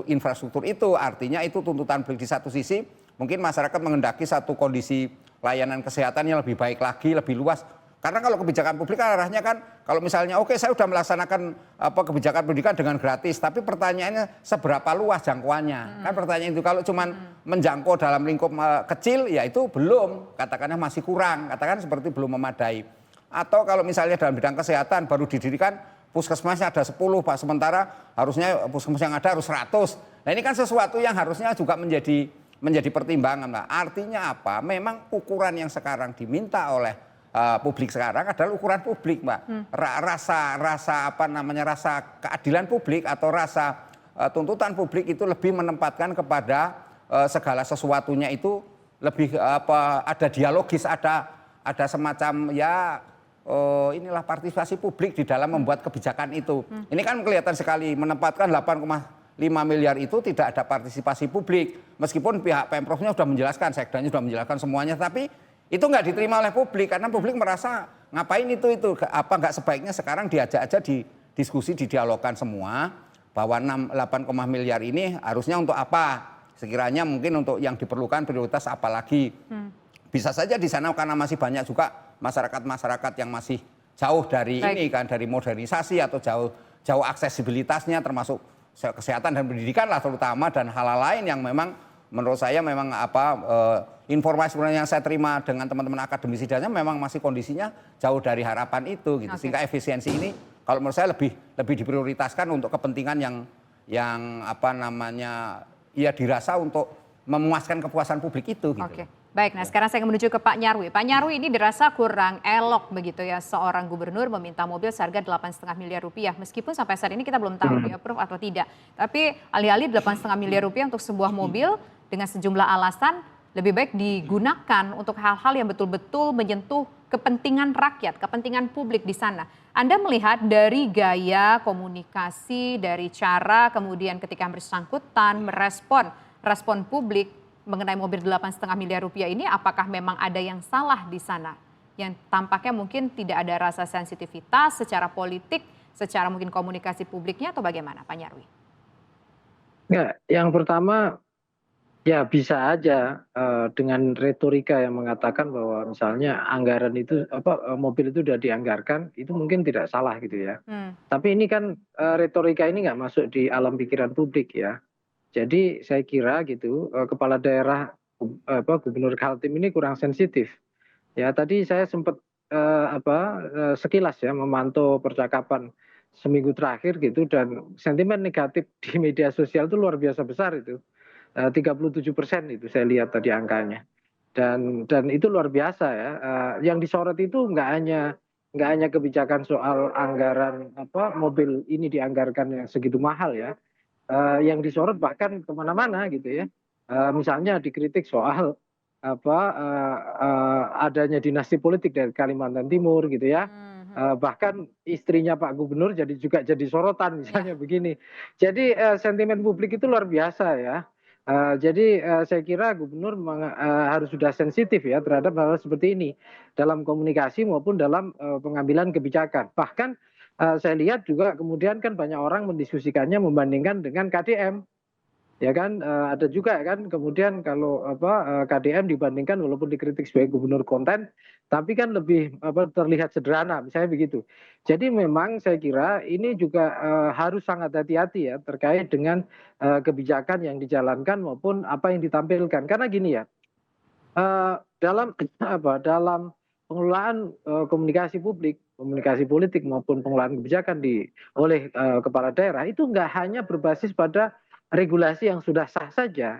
infrastruktur itu artinya itu tuntutan publik. Di satu sisi mungkin masyarakat menghendaki satu kondisi layanan kesehatan yang lebih baik lagi, lebih luas. Karena kalau kebijakan publik kan arahnya kan kalau misalnya oke, saya sudah melaksanakan kebijakan pendidikan dengan gratis, tapi pertanyaannya seberapa luas jangkauannya? Kan pertanyaan itu kalau cuman menjangkau dalam lingkup kecil ya itu belum, katakannya masih kurang, katakan seperti belum memadai. Atau kalau misalnya dalam bidang kesehatan baru didirikan puskesmasnya ada 10 Pak, sementara harusnya puskesmas yang ada harus 100. Nah, ini kan sesuatu yang harusnya juga menjadi pertimbangan, Pak. Artinya apa? Memang ukuran yang sekarang diminta oleh publik sekarang adalah ukuran publik, Mbak. Rasa keadilan publik atau rasa tuntutan publik itu lebih menempatkan kepada segala sesuatunya itu lebih ada dialogis, ada semacam ya inilah partisipasi publik di dalam membuat kebijakan itu. Ini kan kelihatan sekali menempatkan 8,5 miliar itu tidak ada partisipasi publik. Meskipun pihak Pemprovnya sudah menjelaskan, Sekdanya sudah menjelaskan semuanya, tapi itu nggak diterima oleh publik karena publik merasa ngapain itu apa nggak sebaiknya sekarang diajak aja diskusi, didialogkan semua bahwa 8, miliar ini harusnya untuk apa? Sekiranya mungkin untuk yang diperlukan prioritas apalagi. Bisa saja di sana karena masih banyak juga masyarakat yang masih jauh dari ini kan, dari modernisasi atau jauh aksesibilitasnya termasuk kesehatan dan pendidikan lah terutama, dan hal-hal lain yang memang menurut saya memang informasi yang saya terima dengan teman-teman akademisi dan memang masih kondisinya jauh dari harapan itu gitu. Sehingga efisiensi ini kalau menurut saya lebih diprioritaskan untuk kepentingan yang apa namanya ya dirasa untuk memuaskan kepuasan publik itu gitu. Oke. Baik, nah sekarang saya menuju ke Pak Nyarwi. Pak Nyarwi, ini dirasa kurang elok begitu ya seorang gubernur meminta mobil seharga 8,5 miliar rupiah. Meskipun sampai saat ini kita belum tahu di-approve atau tidak. Tapi alih-alih 8,5 miliar rupiah untuk sebuah mobil dengan sejumlah alasan lebih baik digunakan untuk hal-hal yang betul-betul menyentuh kepentingan rakyat, kepentingan publik di sana. Anda melihat dari gaya komunikasi, dari cara kemudian ketika bersangkutan merespon publik mengenai mobil 8,5 miliar rupiah ini, apakah memang ada yang salah di sana? Yang tampaknya mungkin tidak ada rasa sensitivitas secara politik, secara mungkin komunikasi publiknya, atau bagaimana Pak Nyarwi? Enggak, yang pertama ya bisa aja dengan retorika yang mengatakan bahwa misalnya anggaran itu mobil itu sudah dianggarkan, itu mungkin tidak salah gitu ya. Tapi ini kan retorika ini nggak masuk di alam pikiran publik ya. Jadi saya kira gitu kepala daerah Gubernur Kaltim ini kurang sensitif. Ya tadi saya sempat sekilas ya memantau percakapan seminggu terakhir gitu, dan sentimen negatif di media sosial itu luar biasa besar itu. 37% itu saya lihat tadi angkanya. Dan itu luar biasa ya. Yang disorot itu nggak hanya kebijakan soal anggaran mobil ini dianggarkan yang segitu mahal ya. Yang disorot bahkan kemana-mana gitu ya. Misalnya dikritik soal adanya dinasti politik dari Kalimantan Timur gitu ya. Bahkan istrinya Pak Gubernur juga jadi sorotan misalnya begini. Jadi sentimen publik itu luar biasa ya. Jadi saya kira Gubernur harus sudah sensitif ya terhadap hal seperti ini dalam komunikasi maupun dalam pengambilan kebijakan. Bahkan saya lihat juga kemudian kan banyak orang mendiskusikannya membandingkan dengan KDM. Ya kan ada juga kan kemudian kalau KDM dibandingkan walaupun dikritik sebagai gubernur konten, tapi kan lebih terlihat sederhana misalnya begitu. Jadi memang saya kira ini juga harus sangat hati-hati ya terkait dengan kebijakan yang dijalankan maupun apa yang ditampilkan. Karena gini ya, dalam pengelolaan komunikasi publik, komunikasi politik maupun pengelolaan kebijakan oleh kepala daerah itu nggak hanya berbasis pada regulasi yang sudah sah saja,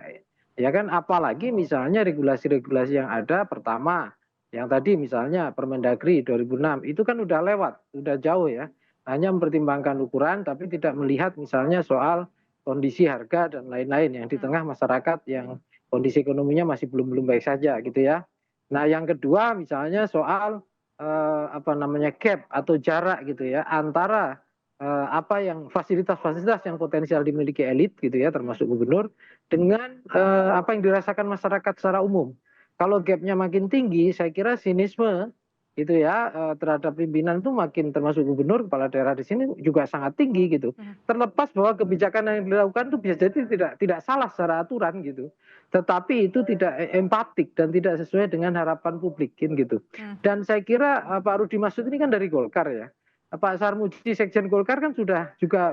ya kan? Apalagi misalnya regulasi-regulasi yang ada, pertama, yang tadi misalnya Permendagri 2006 itu kan udah lewat, udah jauh ya, hanya mempertimbangkan ukuran tapi tidak melihat misalnya soal kondisi harga dan lain-lain yang di tengah masyarakat yang kondisi ekonominya masih belum baik saja gitu ya. Nah yang kedua misalnya soal gap atau jarak gitu ya antara fasilitas-fasilitas yang potensial dimiliki elit gitu ya termasuk gubernur dengan apa yang dirasakan masyarakat secara umum. Kalau gapnya makin tinggi, saya kira sinisme gitu ya terhadap pimpinan itu makin, termasuk gubernur, kepala daerah di sini juga sangat tinggi gitu. Terlepas bahwa kebijakan yang dilakukan itu bisa jadi tidak salah secara aturan gitu, tetapi itu tidak empatik dan tidak sesuai dengan harapan publik gitu. Dan saya kira Pak Rudi Marsudi ini kan dari Golkar ya. Pak Sarmuji Sekjen Golkar kan sudah juga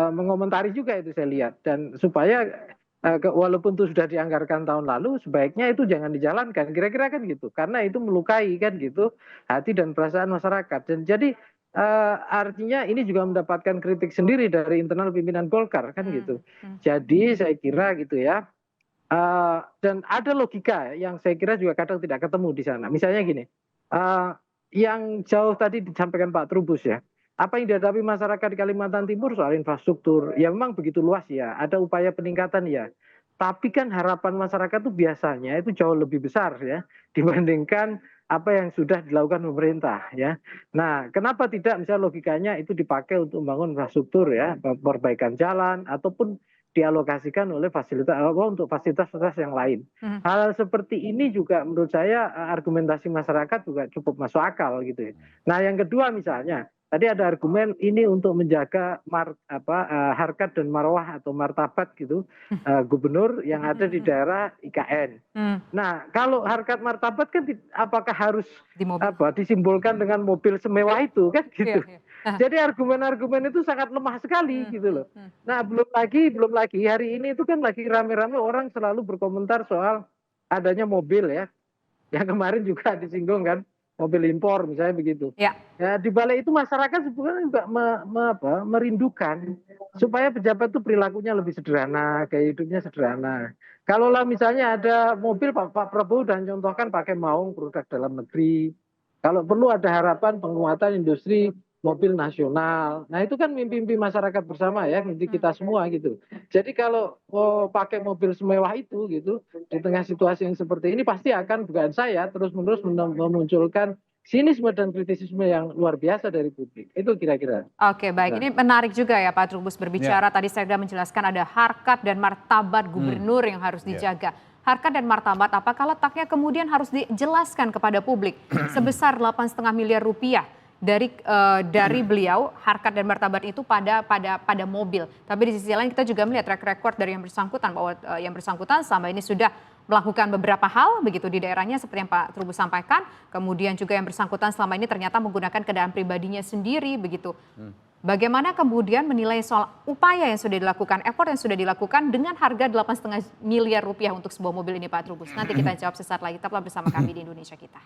mengomentari juga itu saya lihat, dan supaya walaupun itu sudah dianggarkan tahun lalu sebaiknya itu jangan dijalankan kira-kira kan gitu, karena itu melukai kan gitu hati dan perasaan masyarakat. Dan jadi artinya ini juga mendapatkan kritik sendiri dari internal pimpinan Golkar kan gitu. Jadi saya kira gitu ya, dan ada logika yang saya kira juga kadang tidak ketemu di sana. Misalnya gini, yang jauh tadi disampaikan Pak Trubus ya, apa yang dihadapi masyarakat di Kalimantan Timur soal infrastruktur ya memang begitu luas ya, ada upaya peningkatan ya, tapi kan harapan masyarakat itu biasanya itu jauh lebih besar ya dibandingkan apa yang sudah dilakukan pemerintah ya. Nah, kenapa tidak misalnya logikanya itu dipakai untuk membangun infrastruktur ya, perbaikan jalan ataupun dialokasikan oleh untuk fasilitas-fasilitas yang lain. Hal seperti ini juga menurut saya argumentasi masyarakat juga cukup masuk akal gitu ya. Nah, yang kedua misalnya tadi ada argumen ini untuk menjaga harkat dan marwah atau martabat gitu gubernur yang ada di daerah IKN. Nah, kalau harkat martabat kan apakah harus disimbolkan dengan mobil semewah itu kan gitu. Jadi argumen-argumen itu sangat lemah sekali gitu loh. Nah, belum lagi hari ini itu kan lagi rame-rame orang selalu berkomentar soal adanya mobil ya. Yang kemarin juga disinggung kan, mobil impor misalnya begitu. Ya, di balik itu masyarakat sebenarnya juga merindukan supaya pejabat itu perilakunya lebih sederhana, gaya hidupnya sederhana. Kalaulah misalnya ada mobil Pak Prabowo dan contohkan pakai maung produk dalam negeri. Kalau perlu ada harapan penguatan industri mobil nasional. Nah, itu kan mimpi-mimpi masyarakat bersama ya, mimpi kita semua gitu. Jadi kalau pakai mobil semewah itu gitu di tengah situasi yang seperti ini pasti akan dugaan saya terus-menerus memunculkan sinisme dan kritisisme yang luar biasa dari publik. Itu kira-kira. Oke, baik. Ini menarik juga ya Pak Trubus berbicara. Tadi saya sudah menjelaskan ada harkat dan martabat gubernur yang harus dijaga. Harkat dan martabat apakah letaknya kemudian harus dijelaskan kepada publik sebesar 8,5 miliar rupiah dari beliau harkat dan martabat itu pada mobil. Tapi di sisi lain kita juga melihat track record dari yang bersangkutan bahwa yang bersangkutan selama ini sudah melakukan beberapa hal begitu di daerahnya seperti yang Pak Trubus sampaikan. Kemudian juga yang bersangkutan selama ini ternyata menggunakan kendaraan pribadinya sendiri begitu. Bagaimana kemudian menilai soal upaya yang sudah dilakukan, effort yang sudah dilakukan dengan harga 8,5 miliar rupiah untuk sebuah mobil ini Pak Trubus? Nanti kita jawab sesaat lagi. Tetaplah bersama kami di Indonesia Kita.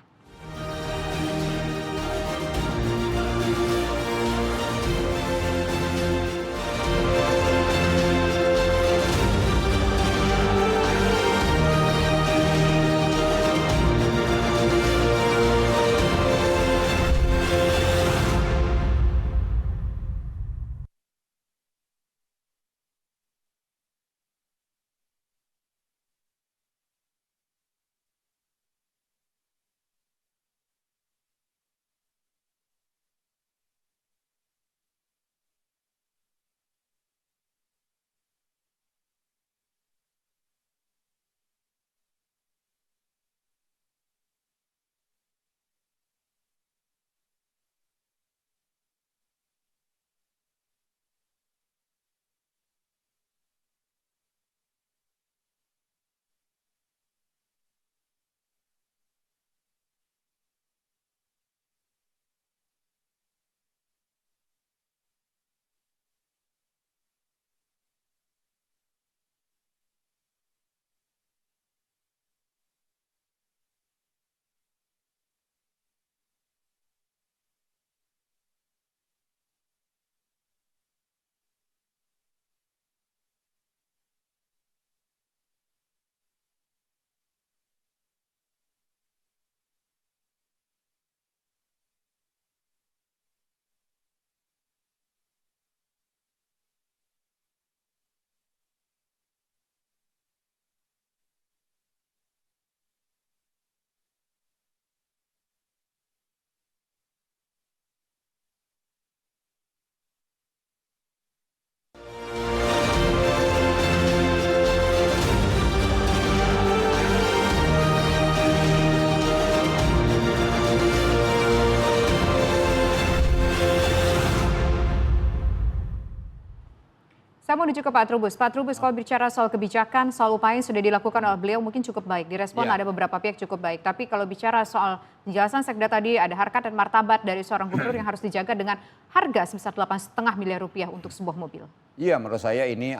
Saya mau menuju ke Pak Trubus. Pak Trubus, kalau bicara soal kebijakan, soal upaya yang sudah dilakukan oleh beliau mungkin cukup baik. Direspon ada beberapa pihak cukup baik. Tapi kalau bicara soal penjelasan Sekda tadi, ada harkat dan martabat dari seorang gubernur yang harus dijaga dengan harga sebesar 8,5 miliar rupiah untuk sebuah mobil. Iya, menurut saya ini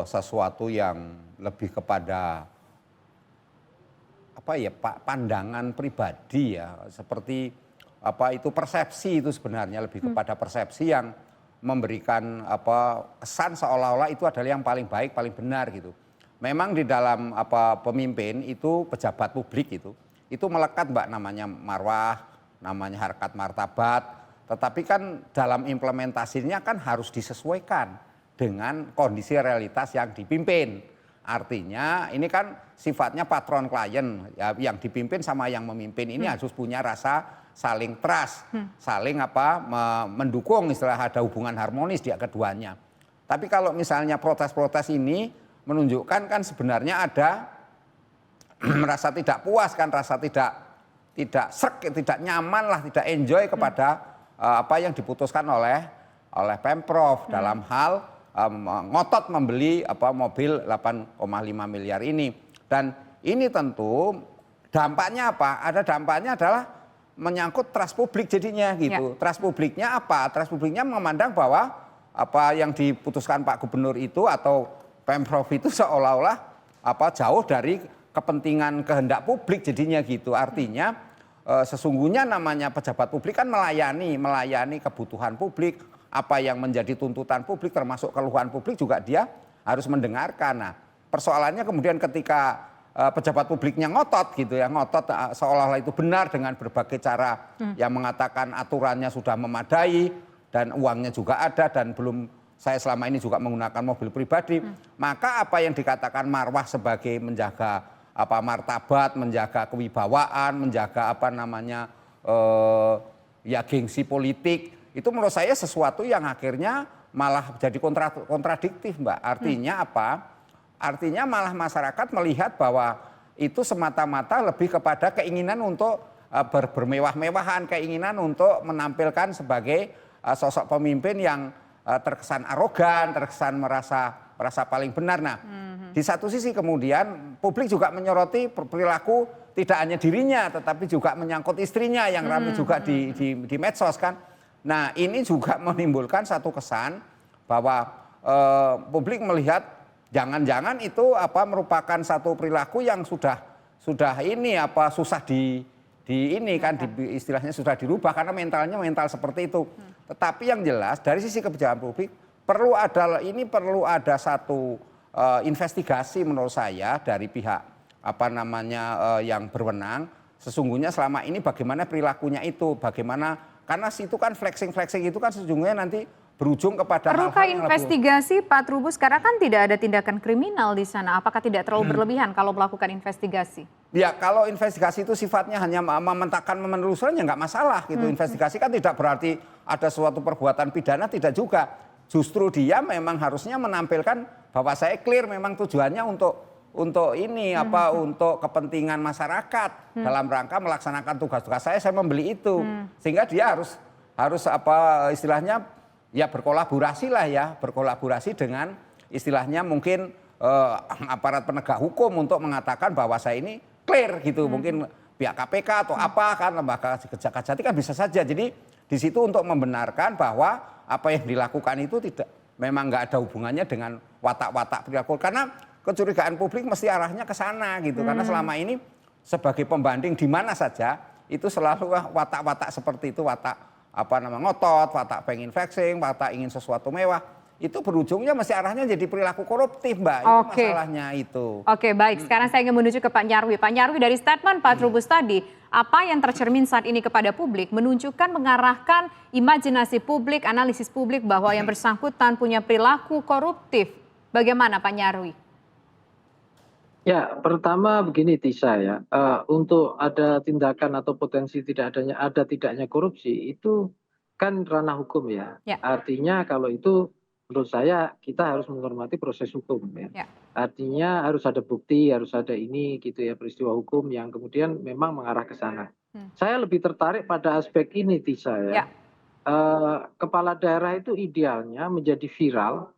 sesuatu yang lebih kepada pandangan pribadi ya, seperti itu persepsi itu sebenarnya lebih kepada persepsi yang memberikan kesan seolah-olah itu adalah yang paling baik, paling benar gitu. Memang di dalam pemimpin itu pejabat publik itu melekat Mbak namanya marwah, namanya harkat martabat, tetapi kan dalam implementasinya kan harus disesuaikan dengan kondisi realitas yang dipimpin. Artinya ini kan sifatnya patron klien, ya, yang dipimpin sama yang memimpin ini harus punya rasa saling trust, saling mendukung, istilah ada hubungan harmonis di keduanya. Tapi kalau misalnya protes-protes ini menunjukkan kan sebenarnya ada merasa tidak puas kan, rasa tidak srek, tidak nyaman lah, tidak enjoy kepada apa yang diputuskan oleh Pemprov dalam hal ngotot membeli mobil 8,5 miliar ini. Dan ini tentu dampaknya apa? Ada dampaknya adalah menyangkut trust publik jadinya gitu. Trust publiknya apa? Trust publiknya memandang bahwa apa yang diputuskan Pak Gubernur itu atau Pemprov itu seolah-olah jauh dari kepentingan kehendak publik jadinya gitu. Artinya sesungguhnya namanya pejabat publik kan melayani kebutuhan publik, apa yang menjadi tuntutan publik termasuk keluhan publik juga dia harus mendengarkan. Nah, persoalannya kemudian ketika pejabat publiknya ngotot gitu ya, ngotot seolah-olah itu benar dengan berbagai cara yang mengatakan aturannya sudah memadai dan uangnya juga ada dan belum saya selama ini juga menggunakan mobil pribadi, maka apa yang dikatakan marwah sebagai menjaga martabat, menjaga kewibawaan, menjaga gengsi politik, itu menurut saya sesuatu yang akhirnya malah jadi kontradiktif, Mbak. Artinya apa? Artinya malah masyarakat melihat bahwa itu semata-mata lebih kepada keinginan untuk bermewah-mewahan, keinginan untuk menampilkan sebagai sosok pemimpin yang terkesan arogan, terkesan merasa paling benar. Nah, di satu sisi kemudian publik juga menyoroti perilaku tidak hanya dirinya, tetapi juga menyangkut istrinya yang ramai juga di medsos kan. Nah, ini juga menimbulkan satu kesan bahwa publik melihat jangan-jangan itu merupakan satu perilaku yang sudah susah istilahnya sudah dirubah karena mental seperti itu. Tetapi yang jelas dari sisi kebijakan publik perlu ada satu investigasi menurut saya dari pihak yang berwenang. Sesungguhnya selama ini bagaimana perilakunya itu, karena situ kan flexing itu kan sesungguhnya nanti berujung kepada perlukah investigasi Pak Trubus karena kan tidak ada tindakan kriminal di sana. Apakah tidak terlalu berlebihan kalau melakukan investigasi? Ya, kalau investigasi itu sifatnya hanya mementakkan menelusuri ya nggak masalah gitu. Investigasi kan tidak berarti ada suatu perbuatan pidana, tidak juga. Justru dia memang harusnya menampilkan bahwa saya clear memang tujuannya untuk untuk kepentingan masyarakat dalam rangka melaksanakan tugas-tugas saya membeli itu. Sehingga dia harus istilahnya ya berkolaborasi dengan istilahnya mungkin aparat penegak hukum untuk mengatakan bahwa saya ini clear gitu. Mungkin pihak KPK atau lembaga kejati kan bisa saja. Jadi di situ untuk membenarkan bahwa apa yang dilakukan itu memang nggak ada hubungannya dengan watak-watak perilaku. Karena kecurigaan publik mesti arahnya ke sana gitu. Karena selama ini sebagai pembanding di mana saja itu selalu watak-watak seperti itu, watak ngotot, watak pengen flexing, watak ingin sesuatu mewah. Itu berujungnya mesti arahnya jadi perilaku koruptif, Mbak. Itu masalahnya itu. Oke, baik. Sekarang saya ingin menuju ke Pak Nyarwi. Pak Nyarwi, dari statement Pak Trubus tadi, apa yang tercermin saat ini kepada publik menunjukkan mengarahkan imajinasi publik, analisis publik bahwa yang bersangkutan punya perilaku koruptif. Bagaimana Pak Nyarwi? Ya, pertama begini Tisa ya, untuk ada tindakan atau potensi tidaknya korupsi itu kan ranah hukum ya. Artinya kalau itu menurut saya kita harus menghormati proses hukum ya. Artinya harus ada bukti, harus ada ini gitu ya, peristiwa hukum yang kemudian memang mengarah ke sana. Saya lebih tertarik pada aspek ini Tisa ya. Kepala daerah itu idealnya menjadi viral.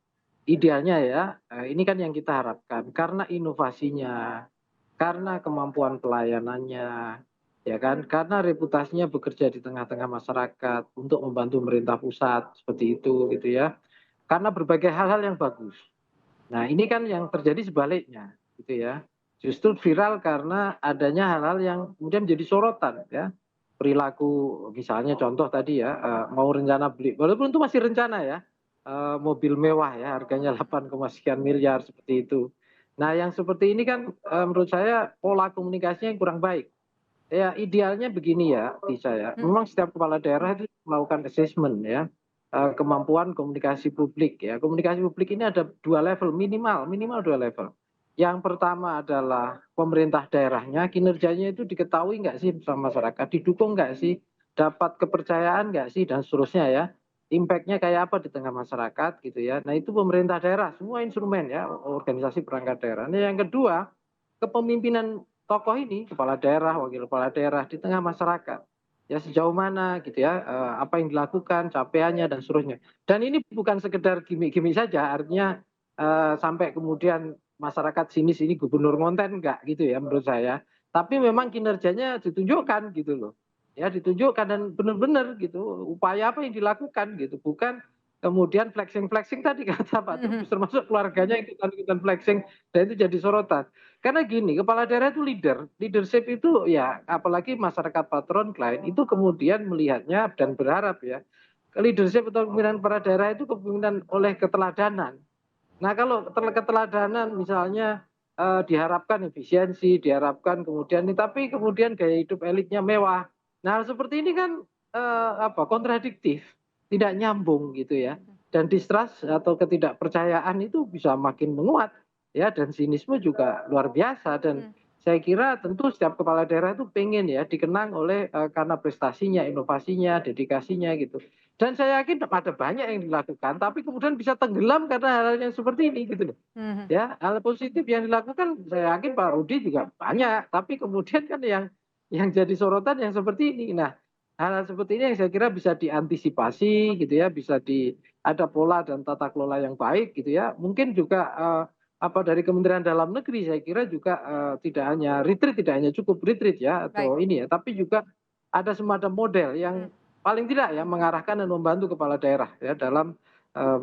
Idealnya ya, ini kan yang kita harapkan karena inovasinya, karena kemampuan pelayanannya, ya kan, karena reputasinya bekerja di tengah-tengah masyarakat untuk membantu pemerintah pusat seperti itu gitu ya, karena berbagai hal-hal yang bagus. Nah ini kan yang terjadi sebaliknya gitu ya, justru viral karena adanya hal-hal yang kemudian menjadi sorotan ya, perilaku misalnya contoh tadi ya, mau rencana beli, walaupun itu masih rencana ya. Mobil mewah ya harganya 8, sekian miliar seperti itu. Nah yang seperti ini kan menurut saya pola komunikasinya yang kurang baik. Ya idealnya begini ya Tisa ya. Memang setiap kepala daerah itu melakukan assessment ya. Kemampuan komunikasi publik ya. Komunikasi publik ini ada 2 level minimal 2 level. Yang pertama adalah pemerintah daerahnya, kinerjanya itu diketahui nggak sih sama masyarakat, didukung nggak sih, dapat kepercayaan nggak sih, dan seterusnya ya. Impact-nya kayak apa di tengah masyarakat gitu ya. Nah itu pemerintah daerah, semua instrumen ya, organisasi perangkat daerah. Nah yang kedua, kepemimpinan tokoh ini, kepala daerah, wakil kepala daerah di tengah masyarakat. Ya sejauh mana gitu ya, apa yang dilakukan, capaiannya dan seterusnya. Dan ini bukan sekedar gimmick-gimmick saja, artinya sampai kemudian masyarakat sini gubernur ngonten enggak gitu ya menurut saya. Tapi memang kinerjanya ditunjukkan gitu loh. Ya ditunjukkan dan benar-benar gitu upaya apa yang dilakukan gitu, bukan kemudian flexing-flexing tadi kata Pak Trubus, termasuk keluarganya ikutan-ikutan flexing dan itu jadi sorotan. Karena gini, kepala daerah itu leadership itu ya apalagi masyarakat patron klien itu kemudian melihatnya dan berharap ya leadership atau kepemimpinan kepala daerah itu kepemimpinan oleh keteladanan. Nah kalau keteladanan misalnya diharapkan efisiensi, diharapkan kemudian ini, tapi kemudian gaya hidup elitnya mewah. Nah seperti ini kan kontradiktif, tidak nyambung gitu ya. Dan distrust atau ketidakpercayaan itu bisa makin menguat ya, dan sinisme juga luar biasa. Dan saya kira tentu setiap kepala daerah itu pengen ya dikenang oleh karena prestasinya, inovasinya, dedikasinya gitu. Dan saya yakin ada banyak yang dilakukan, tapi kemudian bisa tenggelam karena hal yang seperti ini gitu loh. Ya, hal positif yang dilakukan saya yakin Pak Rudi juga banyak, tapi kemudian kan yang jadi sorotan yang seperti ini. Nah, hal seperti ini yang saya kira bisa diantisipasi gitu ya, bisa ada pola dan tata kelola yang baik gitu ya. Mungkin juga dari Kementerian Dalam Negeri saya kira juga tidak hanya retreat, tidak hanya cukup retreat ya atau ini ya, tapi juga ada semacam model yang paling tidak ya mengarahkan dan membantu kepala daerah ya dalam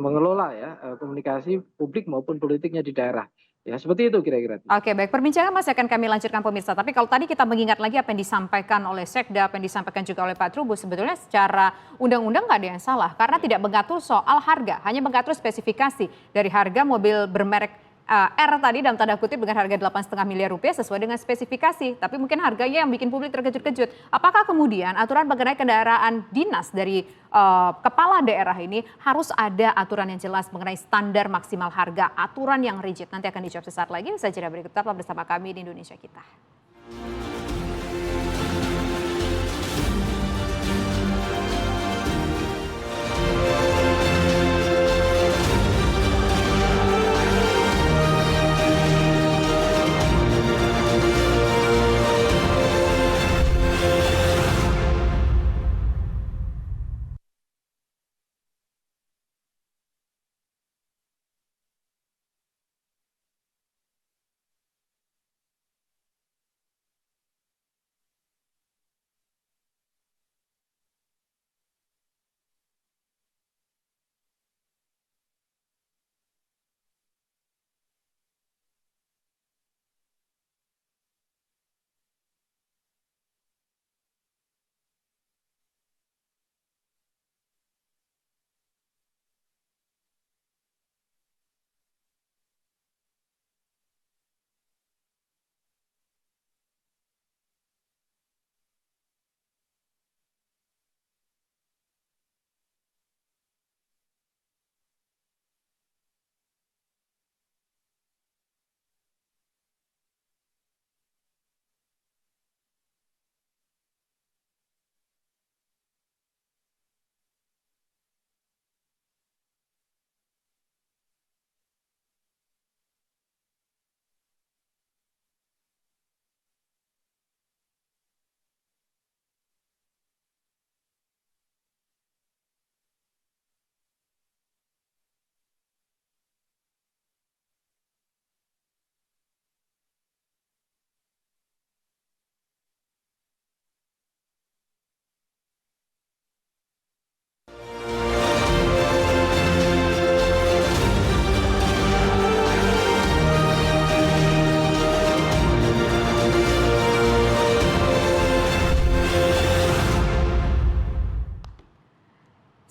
mengelola ya komunikasi publik maupun politiknya di daerah. Ya seperti itu kira-kira. Oke, baik. Perbincangan masih akan kami lanjutkan pemirsa. Tapi kalau tadi kita mengingat lagi apa yang disampaikan oleh Sekda, apa yang disampaikan juga oleh Pak Trubus, sebetulnya secara undang-undang nggak ada yang salah. Karena tidak mengatur soal harga, hanya mengatur spesifikasi dari harga mobil bermerek R tadi dalam tanda kutip dengan harga 8,5 miliar rupiah sesuai dengan spesifikasi. Tapi mungkin harganya yang bikin publik terkejut-kejut. Apakah kemudian aturan mengenai kendaraan dinas dari kepala daerah ini harus ada aturan yang jelas mengenai standar maksimal harga, aturan yang rigid? Nanti akan dijawab sesaat lagi. Saya jeda berikut, tetaplah bersama kami di Indonesia Kita.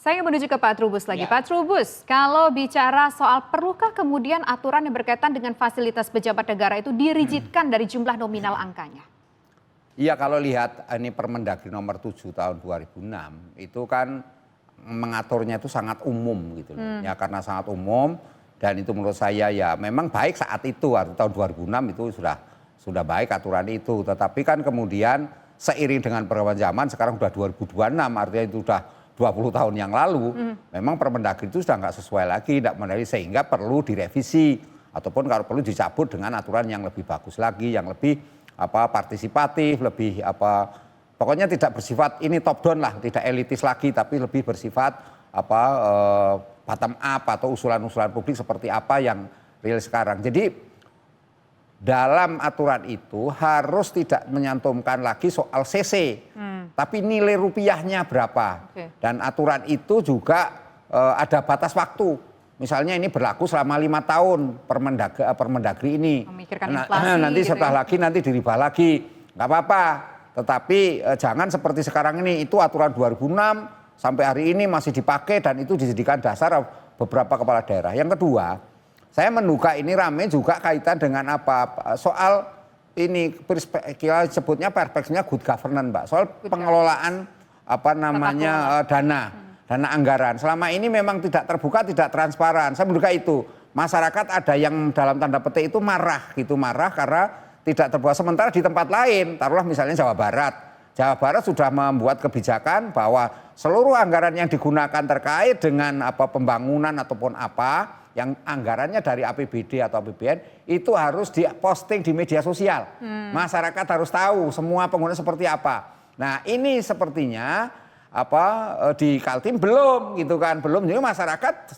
Saya menuju ke Pak Trubus lagi. Pak Trubus, kalau bicara soal perlukah kemudian aturan yang berkaitan dengan fasilitas pejabat negara itu dirigidkan dari jumlah nominal angkanya? Iya, kalau lihat ini Permendagri nomor 7 tahun 2006 itu kan mengaturnya itu sangat umum gitu loh. Ya karena sangat umum Dan itu menurut saya ya memang baik saat itu, atau tahun 2006 itu sudah baik aturan itu. Tetapi kan kemudian seiring dengan perkembangan zaman, sekarang sudah 2026, artinya itu sudah 20 tahun yang lalu, memang Permendagri itu sudah nggak sesuai lagi, tidak menarik, sehingga perlu direvisi ataupun kalau perlu dicabut dengan aturan yang lebih bagus lagi, yang lebih partisipatif, lebih pokoknya tidak bersifat ini top down lah, tidak elitis lagi, tapi lebih bersifat bottom up atau usulan-usulan publik seperti apa yang real sekarang. Jadi dalam aturan itu harus tidak menyantumkan lagi soal CC, tapi nilai rupiahnya berapa. Dan aturan itu juga ada batas waktu. Misalnya ini berlaku selama 5 tahun Permendagri ini. Nanti setelah lagi nanti dirubah lagi, nggak apa-apa. Tetapi jangan seperti sekarang ini, itu aturan 2006 sampai hari ini masih dipakai dan itu dijadikan dasar beberapa kepala daerah. Yang kedua, saya menduga ini rame juga kaitan dengan soal ini kita sebutnya perspektifnya good governance, Mbak. Soal pengelolaan dana anggaran. Selama ini memang tidak terbuka, tidak transparan. Saya menduga itu masyarakat ada yang dalam tanda petik itu marah karena tidak terbuka. Sementara di tempat lain, taruhlah misalnya Jawa Barat sudah membuat kebijakan bahwa seluruh anggaran yang digunakan terkait dengan pembangunan ataupun yang anggarannya dari APBD atau APBN itu harus diposting di media sosial. Masyarakat harus tahu semua pengguna seperti apa. Nah, ini sepertinya di Kaltim belum gitu kan, belum. Jadi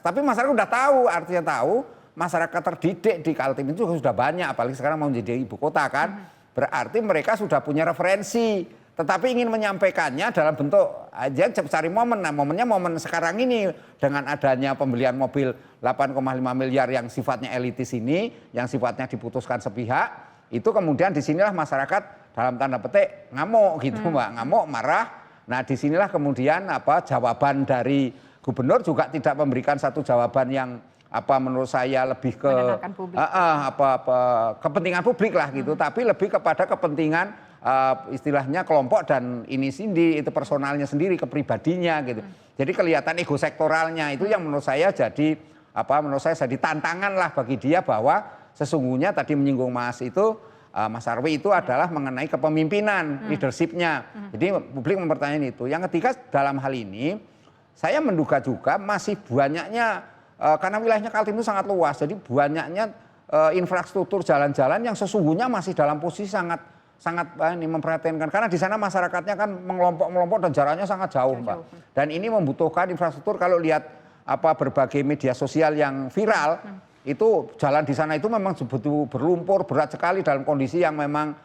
tapi masyarakat udah tahu, artinya tahu, masyarakat terdidik di Kaltim itu sudah banyak, apalagi sekarang mau menjadi ibu kota kan. Berarti mereka sudah punya referensi. Tetapi ingin menyampaikannya dalam bentuk aja cari momen. Nah, momennya momen sekarang ini dengan adanya pembelian mobil 8,5 miliar yang sifatnya elitis ini, yang sifatnya diputuskan sepihak, itu kemudian disinilah masyarakat dalam tanda petik ngamuk gitu, Mbak, ngamuk, marah. Nah, disinilah kemudian jawaban dari gubernur juga tidak memberikan satu jawaban yang menurut saya lebih ke kepentingan publik lah gitu, tapi lebih kepada kepentingan istilahnya kelompok dan ini sendiri, itu personalnya sendiri, kepribadinya gitu. Jadi kelihatan ego sektoralnya itu yang menurut saya jadi tantangan lah bagi dia, bahwa sesungguhnya tadi menyinggung Mas Arwi itu adalah mengenai kepemimpinan, leadershipnya. Jadi publik mempertanyakan itu. Yang ketiga dalam hal ini saya menduga juga masih banyaknya karena wilayahnya Kaltim itu sangat luas, jadi banyaknya infrastruktur jalan-jalan yang sesungguhnya masih dalam posisi sangat memperhatinkan, karena di sana masyarakatnya kan mengelompok dan jaraknya sangat jauh, Mbak. Dan ini membutuhkan infrastruktur. Kalau lihat berbagai media sosial yang viral, itu jalan di sana itu memang betul berlumpur, berat sekali dalam kondisi yang memang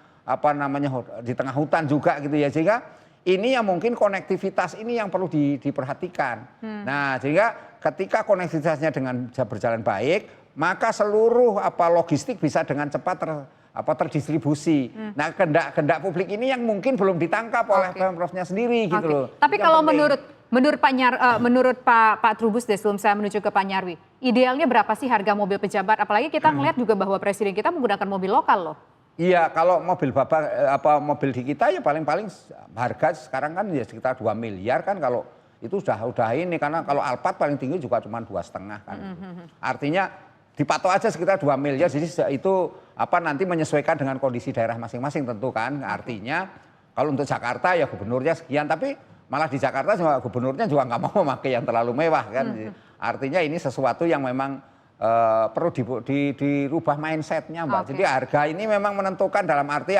di tengah hutan juga gitu ya. Sehingga ini yang mungkin konektivitas ini yang perlu diperhatikan. Nah, sehingga ketika konektivitasnya berjalan baik, maka seluruh logistik bisa dengan cepat terdistribusi. Nah, kehendak publik ini yang mungkin belum ditangkap oleh Pemprov-nya sendiri gitu loh. Tapi kalau menurut Pak Trubus deh, sebelum saya menuju ke Pak Nyarwi, idealnya berapa sih harga mobil pejabat? Apalagi kita melihat juga bahwa presiden kita menggunakan mobil lokal loh. Iya, kalau mobil mobil di kita ya paling harga sekarang kan ya sekitar 2 miliar kan, kalau itu sudah ini, karena kalau Alphard paling tinggi juga cuma 2,5 kan. Artinya dipatok aja sekitar 2 miliar, jadi itu nanti menyesuaikan dengan kondisi daerah masing-masing tentu kan. Artinya kalau untuk Jakarta ya gubernurnya sekian, tapi malah di Jakarta gubernurnya juga nggak mau memakai yang terlalu mewah kan. Artinya ini sesuatu yang memang perlu dirubah mindsetnya, Mbak. Jadi harga ini memang menentukan, dalam arti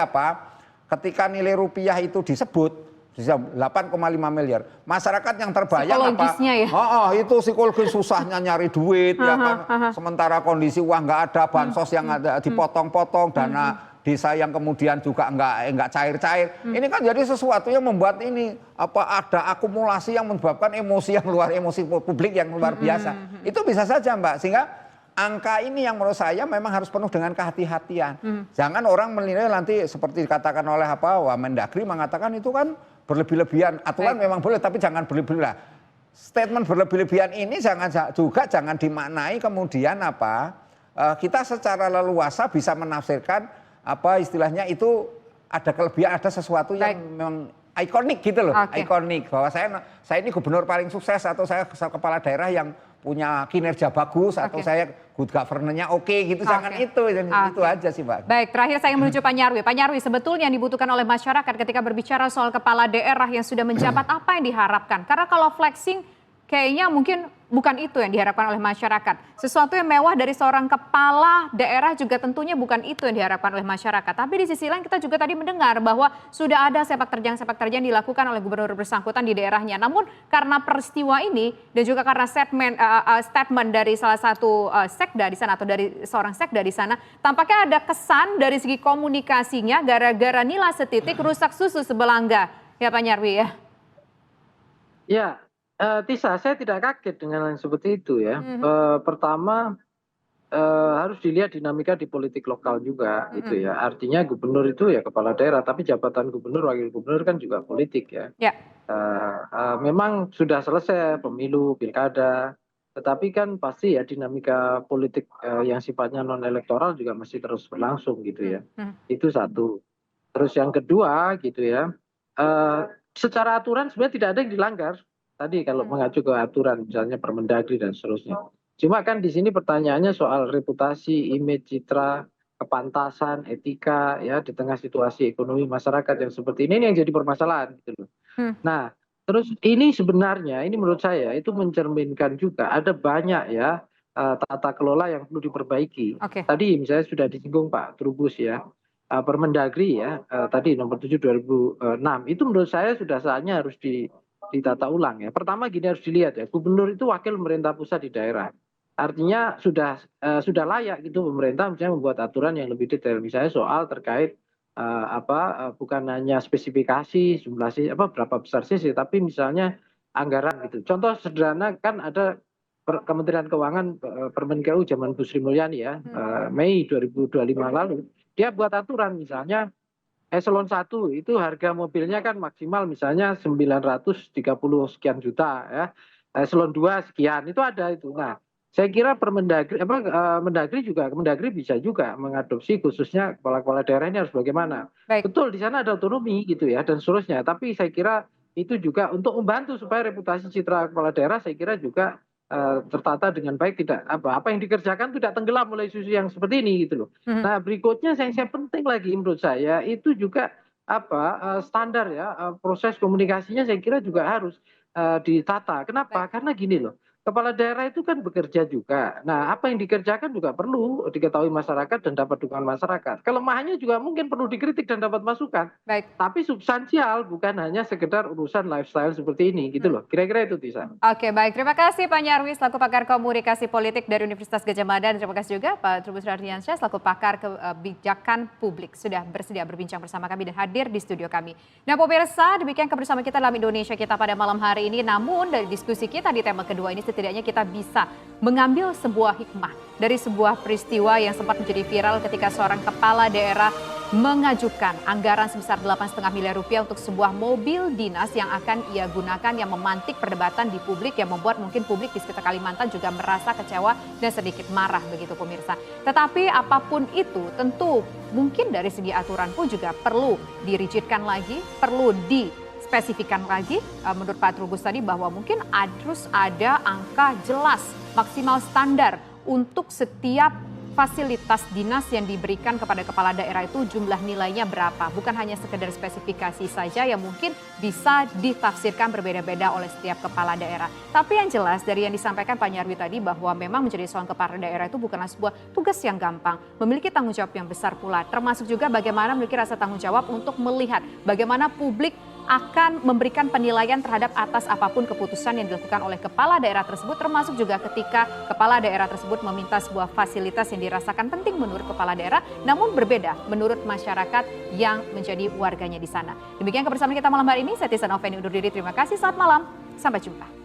ketika nilai rupiah itu disebut 8,5 miliar. Masyarakat yang terbayang itu psikologis susahnya nyari duit ya kan. Sementara kondisi uang nggak ada, bansos yang ada dipotong-potong, dana desa yang kemudian juga nggak cair-cair. Ini kan jadi sesuatu yang membuat ini ada akumulasi yang menyebabkan emosi publik yang luar biasa. Itu bisa saja, Mbak, sehingga angka ini yang menurut saya memang harus penuh dengan kehati-hatian. Jangan orang menilai nanti seperti dikatakan oleh Mendagri mengatakan itu kan berlebih-lebihan. Aturan memang boleh, tapi jangan berlebih-lebihan. Statement berlebih-lebihan ini jangan dimaknai kemudian kita secara leluasa bisa menafsirkan istilahnya itu ada kelebihan, ada sesuatu yang memang ikonik gitu loh, ikonik, bahwa saya ini gubernur paling sukses atau saya kepala daerah yang punya kinerja bagus atau saya good governance-nya oke gitu, jangan itu aja sih Mbak. Baik, terakhir saya ingin menuju Pak Nyarwi. Pak Nyarwi, sebetulnya yang dibutuhkan oleh masyarakat ketika berbicara soal kepala daerah yang sudah menjabat apa yang diharapkan? Karena kalau flexing kayaknya mungkin bukan itu yang diharapkan oleh masyarakat. Sesuatu yang mewah dari seorang kepala daerah juga tentunya bukan itu yang diharapkan oleh masyarakat. Tapi di sisi lain kita juga tadi mendengar bahwa sudah ada sepak terjang dilakukan oleh gubernur bersangkutan di daerahnya. Namun karena peristiwa ini dan juga karena statement dari salah satu sekda di sana atau dari seorang sekda di sana, tampaknya ada kesan dari segi komunikasinya gara-gara nila setitik rusak susu sebelangga. Ya Pak Nyarwi ya. Ya. Tisa, saya tidak kaget dengan yang seperti itu ya. Pertama harus dilihat dinamika di politik lokal juga gitu ya. Artinya gubernur itu ya kepala daerah, tapi jabatan gubernur, wakil gubernur kan juga politik ya. Memang sudah selesai pemilu, pilkada, tetapi kan pasti ya dinamika politik yang sifatnya non elektoral juga masih terus berlangsung gitu ya. Itu satu. Terus yang kedua gitu ya, secara aturan sebenarnya tidak ada yang dilanggar. Tadi kalau mengacu ke aturan misalnya Permendagri dan seterusnya. Cuma kan di sini pertanyaannya soal reputasi, image, citra, kepantasan, etika ya di tengah situasi ekonomi masyarakat yang seperti ini yang jadi permasalahan gitu loh. Nah, terus ini sebenarnya ini menurut saya itu mencerminkan juga ada banyak ya tata kelola yang perlu diperbaiki. Tadi misalnya sudah disinggung Pak Trubus ya. Permendagri ya tadi nomor 7 2006 itu menurut saya sudah saatnya harus ditata ulang ya. Pertama gini harus dilihat ya, gubernur itu wakil pemerintah pusat di daerah. Artinya sudah layak gitu pemerintah misalnya membuat aturan yang lebih detail misalnya soal terkait bukan hanya spesifikasi jumlah berapa besar sih, tapi misalnya anggaran gitu. Contoh sederhana kan ada Kementerian Keuangan Permenkeu zaman Bu Sri Mulyani ya, Mei 2025 lalu dia buat aturan misalnya Eselon 1 itu harga mobilnya kan maksimal misalnya 930 sekian juta ya. Eselon 2 sekian itu ada itu. Nah, saya kira Mendagri bisa juga mengadopsi khususnya kepala-kepala daerah ini harus bagaimana. Betul di sana ada otonomi gitu ya dan seterusnya. Tapi saya kira itu juga untuk membantu supaya reputasi citra kepala daerah saya kira juga tertata dengan baik, tidak apa yang dikerjakan tidak tenggelam oleh isu yang seperti ini gitu loh. Nah berikutnya yang penting lagi menurut saya itu juga standar ya proses komunikasinya saya kira juga harus ditata. Kenapa? Karena gini loh, kepala daerah itu kan bekerja juga. Nah apa yang dikerjakan juga perlu diketahui masyarakat dan dapat dukungan masyarakat. Kelemahannya juga mungkin perlu dikritik dan dapat masukan. Tapi substansial bukan hanya sekedar urusan lifestyle seperti ini gitu loh. Kira-kira itu Tisa. Oke baik, terima kasih Pak Nyarwi selaku pakar komunikasi politik dari Universitas Gadjah Mada. Dan terima kasih juga Pak Trubus Rardiansyah selaku pakar kebijakan publik sudah bersedia berbincang bersama kami dan hadir di studio kami. Nah pemirsa, demikian kebersamaan kita dalam Indonesia Kita pada malam hari ini. Namun dari diskusi kita di tema kedua ini setidaknya kita bisa mengambil sebuah hikmah dari sebuah peristiwa yang sempat menjadi viral ketika seorang kepala daerah mengajukan anggaran sebesar 8,5 miliar rupiah untuk sebuah mobil dinas yang akan ia gunakan yang memantik perdebatan di publik yang membuat mungkin publik di sekitar Kalimantan juga merasa kecewa dan sedikit marah begitu pemirsa. Tetapi apapun itu tentu mungkin dari segi aturan pun juga perlu dirigidkan lagi, perlu spesifikan lagi menurut Pak Trubus tadi bahwa mungkin harus ada angka jelas maksimal standar untuk setiap fasilitas dinas yang diberikan kepada kepala daerah itu jumlah nilainya berapa. Bukan hanya sekedar spesifikasi saja yang mungkin bisa ditafsirkan berbeda-beda oleh setiap kepala daerah. Tapi yang jelas dari yang disampaikan Pak Nyarwi tadi bahwa memang menjadi seorang kepala daerah itu bukanlah sebuah tugas yang gampang. Memiliki tanggung jawab yang besar pula. Termasuk juga bagaimana memiliki rasa tanggung jawab untuk melihat bagaimana publik akan memberikan penilaian terhadap atas apapun keputusan yang dilakukan oleh kepala daerah tersebut, termasuk juga ketika kepala daerah tersebut meminta sebuah fasilitas yang dirasakan penting menurut kepala daerah, namun berbeda menurut masyarakat yang menjadi warganya di sana. Demikian kebersamaan kita malam hari ini. Saya Tisa Noveni undur diri. Terima kasih. Selamat malam. Sampai jumpa.